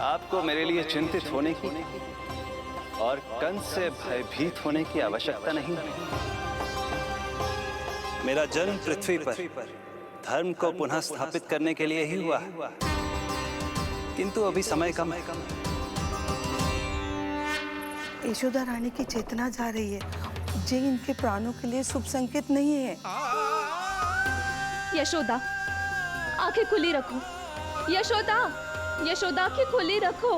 आपको मेरे लिए चिंतित होने की और कंस से भयभीत होने की आवश्यकता नहीं है। मेरा जन्म पृथ्वी पर धर्म को पुनः स्थापित करने के लिए ही हुआ है, किंतु अभी समय कम है। यशोदा रानी की चेतना जा रही है, ये इनके प्राणों के लिए शुभ संकेत नहीं है। यशोदा, आंखें खुली रखो। यशोदा, यशोदा, आंखें खुली रखो।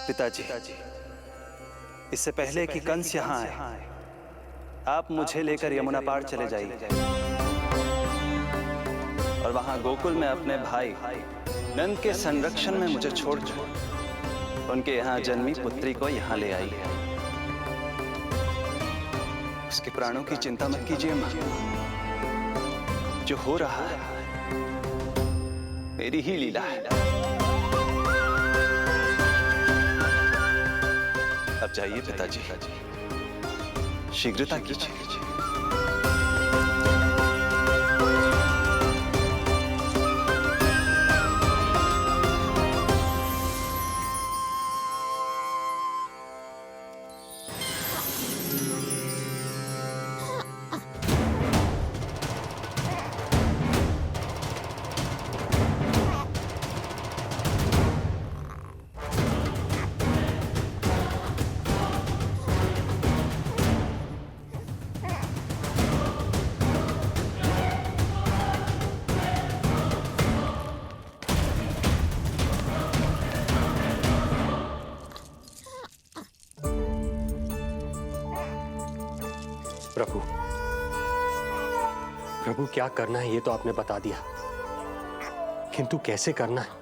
पिताजी, इससे पहले कि कंस यहाँ आए, आप मुझे लेकर यमुना पार चले जाइए और वहां गोकुल में अपने भाई नंद के संरक्षण में मुझे छोड़कर उनके यहाँ जन्मी पुत्री को यहाँ ले आई। उसके प्राणों की चिंता मत कीजिए मां, जो हो रहा है मेरी ही लीला है। अब जाइए पिताजी, शीघ्रता कीजिए। प्रभु, प्रभु क्या करना है ये तो आपने बता दिया, किंतु कैसे करना है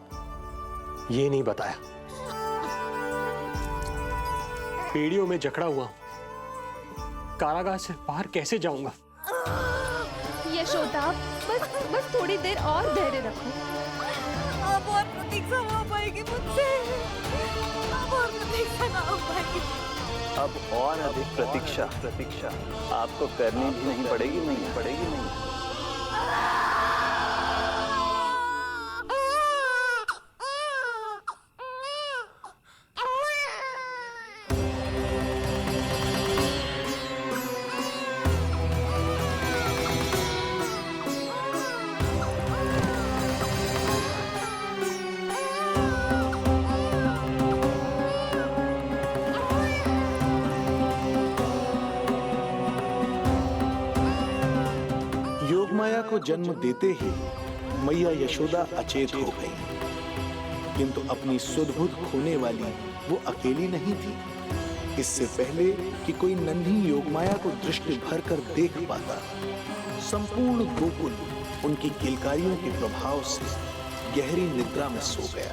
ये नहीं बताया। पेड़ियों में जकड़ा हुआ हूं, कारागार से बाहर कैसे जाऊंगा? यशोदा, बस थोड़ी देर और धैर्य रखो। अब और प्रतीक्षा ना हो पाएगी मुझसे, अब और प्रतीक्षा ना हो पाएगी। अब और अधिक प्रतीक्षा आपको करनी भी नहीं पड़ेगी। योगमाया को जन्म देते ही मैया यशोदा अचेत हो गई, किंतु अपनी सुध-बुध खोने वाली वो अकेली नहीं थी। इससे पहले कि कोई नन्ही योगमाया को दृष्टि भर कर देख पाता, संपूर्ण गोकुल उनकी किलकारियों के प्रभाव से गहरी निद्रा में सो गया।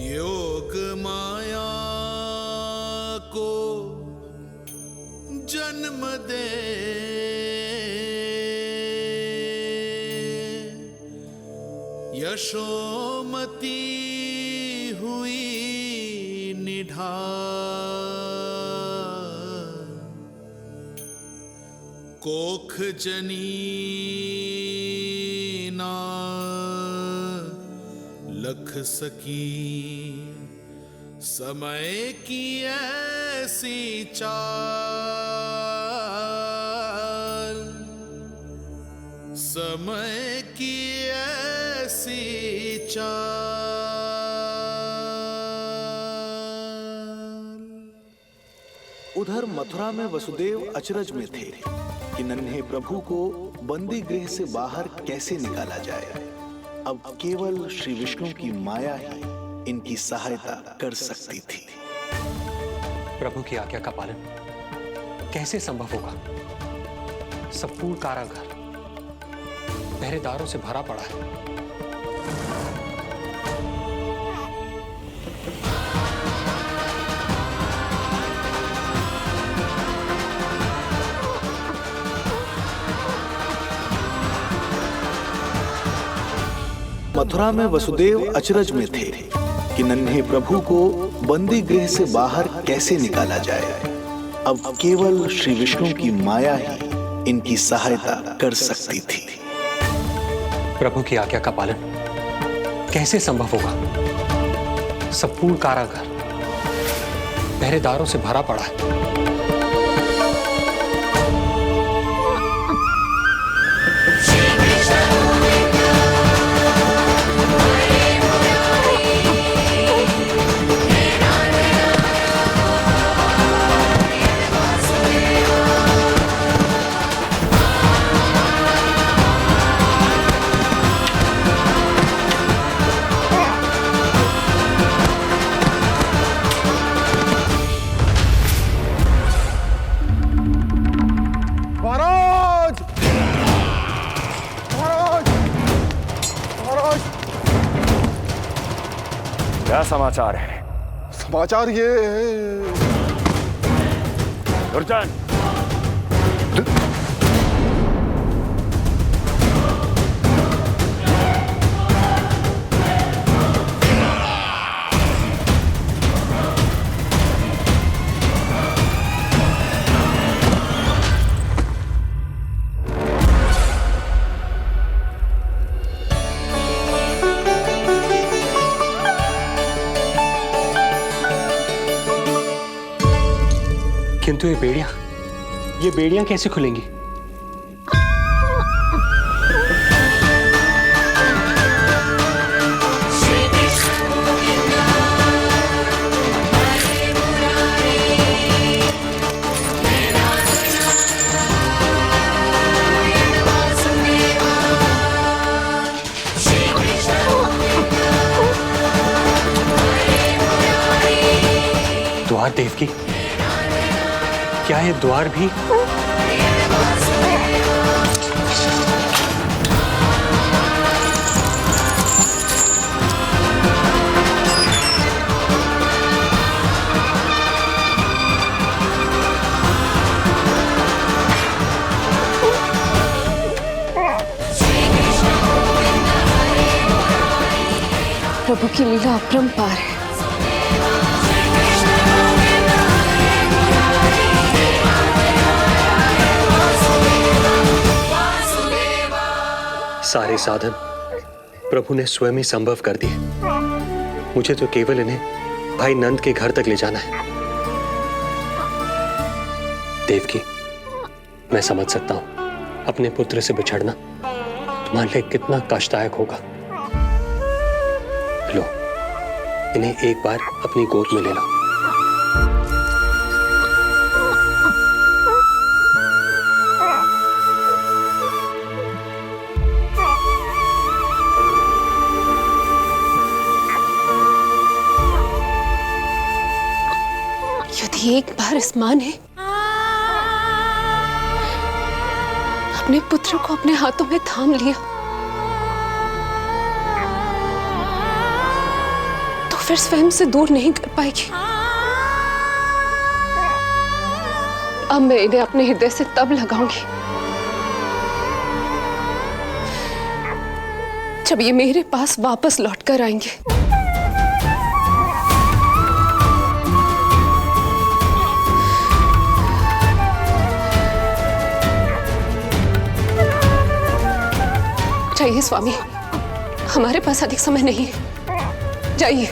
योग माया को जन्म दे यशोमती हुई निढाल, कोख जनी ना लख सकी, समय की ऐसी चाल, समय की ऐसी चाल। उधर मथुरा में वसुदेव अचरज में थे कि नन्हे प्रभु को बंदी गृह से बाहर कैसे निकाला जाए। अब केवल श्री विष्णु की माया ही इनकी सहायता कर सकती थी। प्रभु की आज्ञा का पालन कैसे संभव होगा? संपूर्ण कारागार पहरेदारों से भरा पड़ा है। मथुरा में वसुदेव अचरज में थे कि नन्हे प्रभु को बंदी गृह से बाहर कैसे निकाला जाए। अब केवल श्री विष्णु की माया ही इनकी सहायता कर सकती थी। प्रभु की आज्ञा का पालन कैसे संभव होगा? संपूर्ण कारागार पहरेदारों से भरा पड़ा है। क्या समाचार है? समाचार ये दुर्जन, किंतु ये बेड़ियां कैसे खुलेंगी? द्वार देवकी, क्या ये द्वार भी? प्रभु की लीला अपरंपार है। सारे साधन प्रभु ने स्वयं ही संभव कर दिए। मुझे तो केवल इन्हें भाई नंद के घर तक ले जाना है। देवकी, मैं समझ सकता हूं अपने पुत्र से बिछड़ना तुम्हारे लिए कितना कष्टदायक होगा। लो, इन्हें एक बार अपनी गोद में ले लो। यदि एक बार इस मां ने अपने पुत्र को अपने हाथों में थाम लिया तो फिर स्वयं से दूर नहीं कर पाएगी। अब मैं इन्हें अपने हृदय से तब लगाऊंगी जब ये मेरे पास वापस लौट कर आएंगे। जाइए स्वामी, हमारे पास अधिक समय नहीं है, जाइए।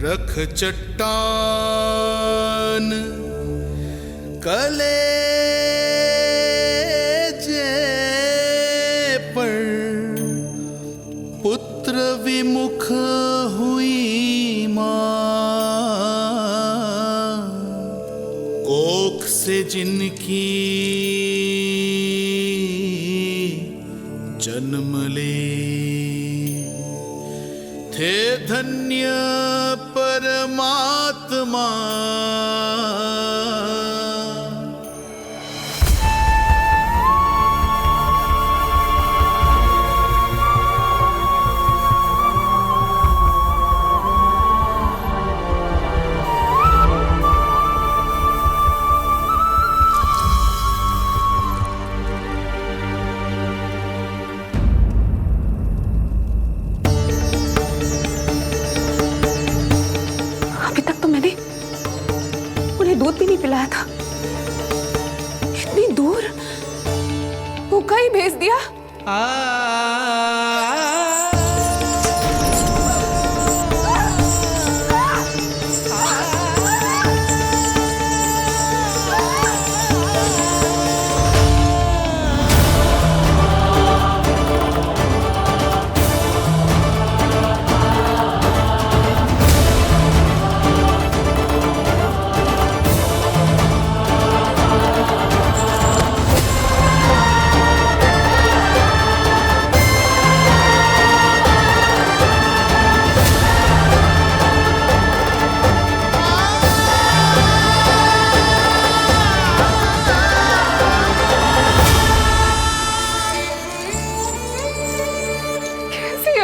रख चट्टान कलेजे पर, पुत्र विमुख हुई माँ, कोख से जिनकी जन्म ले, थे धन्य परमात्मा। दूध भी नहीं पिलाया था, इतनी दूर भूखा ही भेज दिया।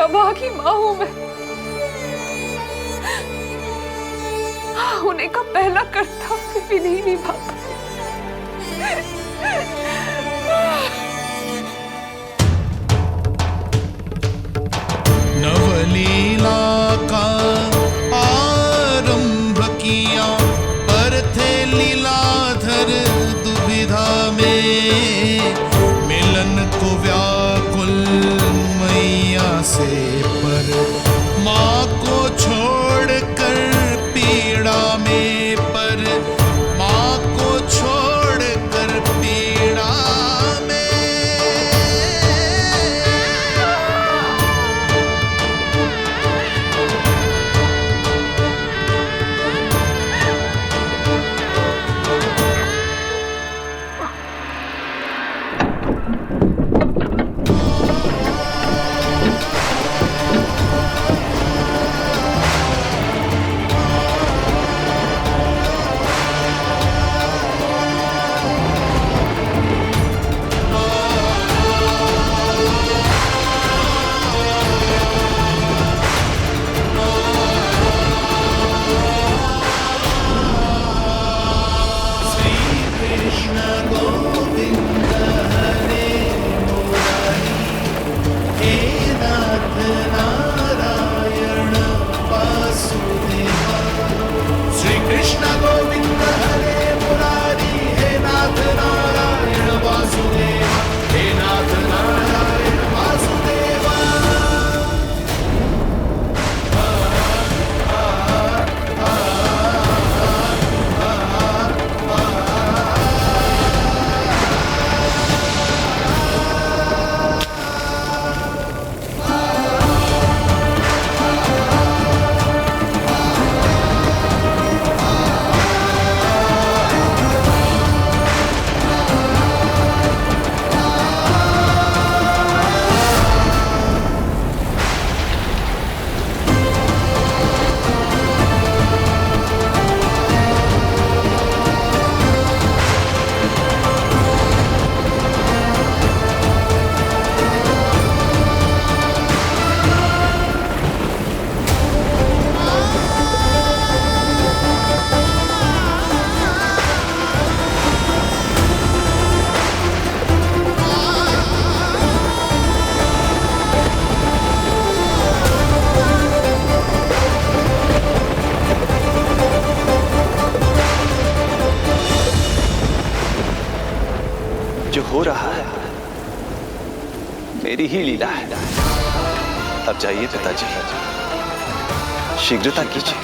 अभागी माँ हूं मैं। होने का पहला कर्तव्य भी नहीं निभा पाई। नवलीला का आरंभ किया, पर थे लीलाधर दुविधा में, मिलन को व्याकुल मैया से, पर माँ को छोड़कर पीड़ा में, पर माँ को छोड़कर पीड़ा में। रहा है मेरी ही लीला है। अब जाइए पिताजी, शीघ्रता कीजिए।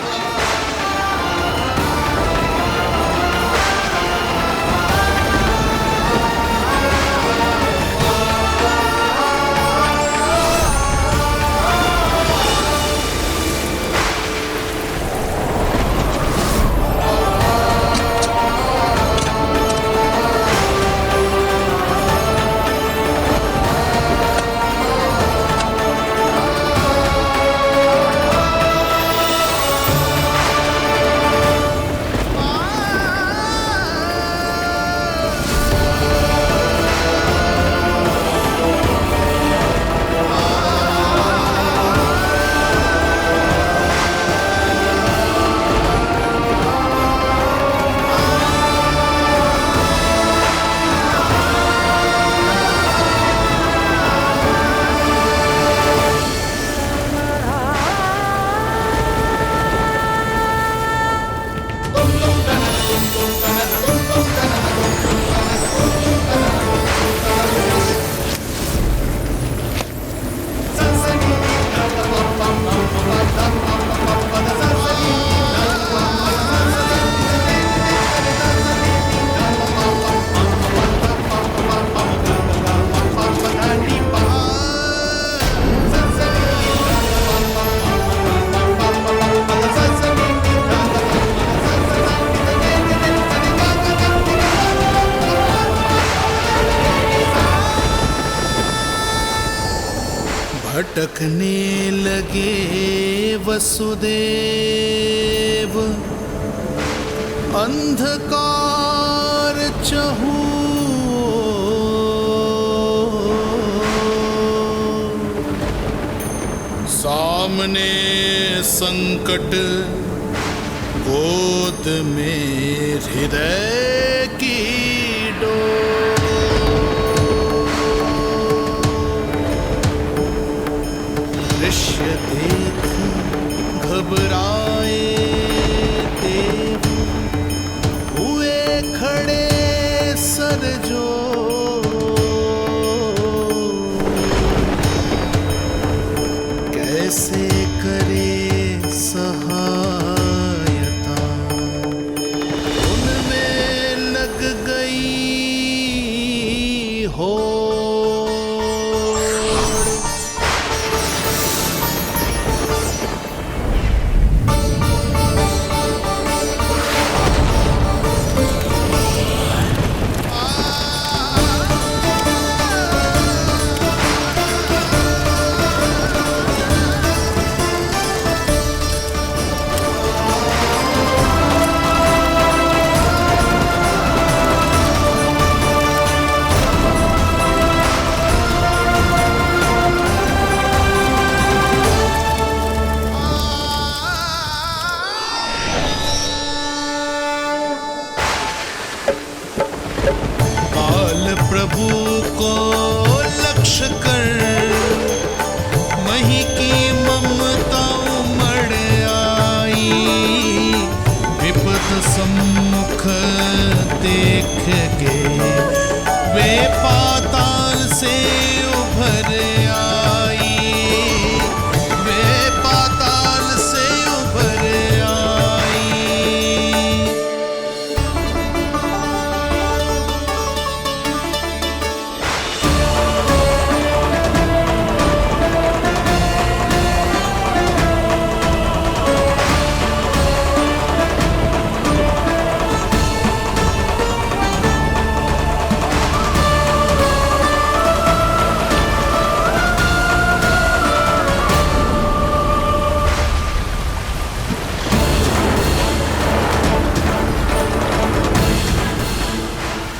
भटकने लगे वसुदेव, अंधकार चहूओर। सामने संकट, गोद में हृदय की दृश्य देख घबराए देव, हुए खड़े सर जो। कैसे करे सहायता, उनमें लग गई हो। प्रभु को लक्ष्य कर मही की ममता उमड़ आई। विपद सम्मुख देख के वे पाताल से उभर आई। वे पाताल से उभर आई।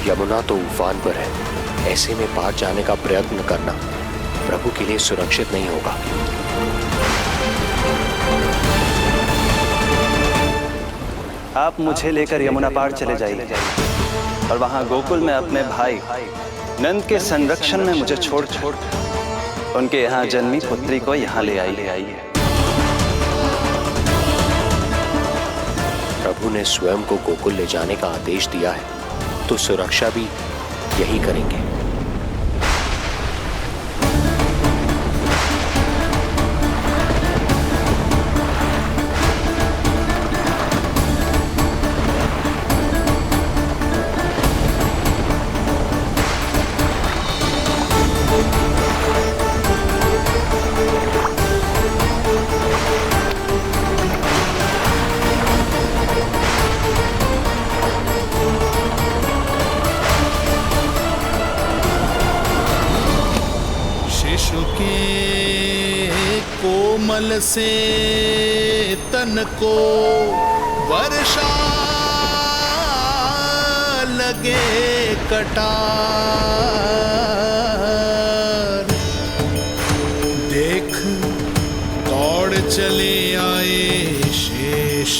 यमुना तो उफान पर है, ऐसे में पार जाने का प्रयत्न करना प्रभु के लिए सुरक्षित नहीं होगा। आप मुझे लेकर यमुना पार चले जाइए और वहां गोकुल में अपने भाई नंद के संरक्षण में मुझे छोड़ उनके यहाँ जन्मी पुत्री को यहाँ ले आइए। प्रभु ने स्वयं को गोकुल ले जाने का आदेश दिया है, तो सुरक्षा भी यही करेंगे। मल से तन को वर्षा लगे कटार। देख दौड़ चले आए शेष,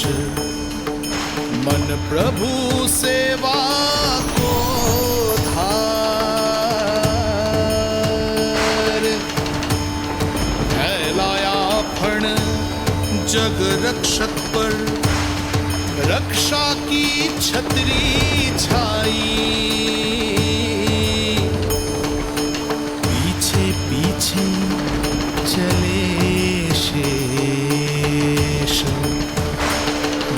मन प्रभु सेवा को धार। फैलाया फण जग रक्षक पर, रक्षा की छतरी छाई। पीछे पीछे चले शेष,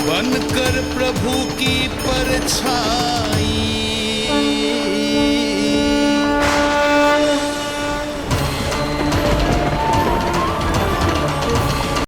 बनकर प्रभु की परछाई।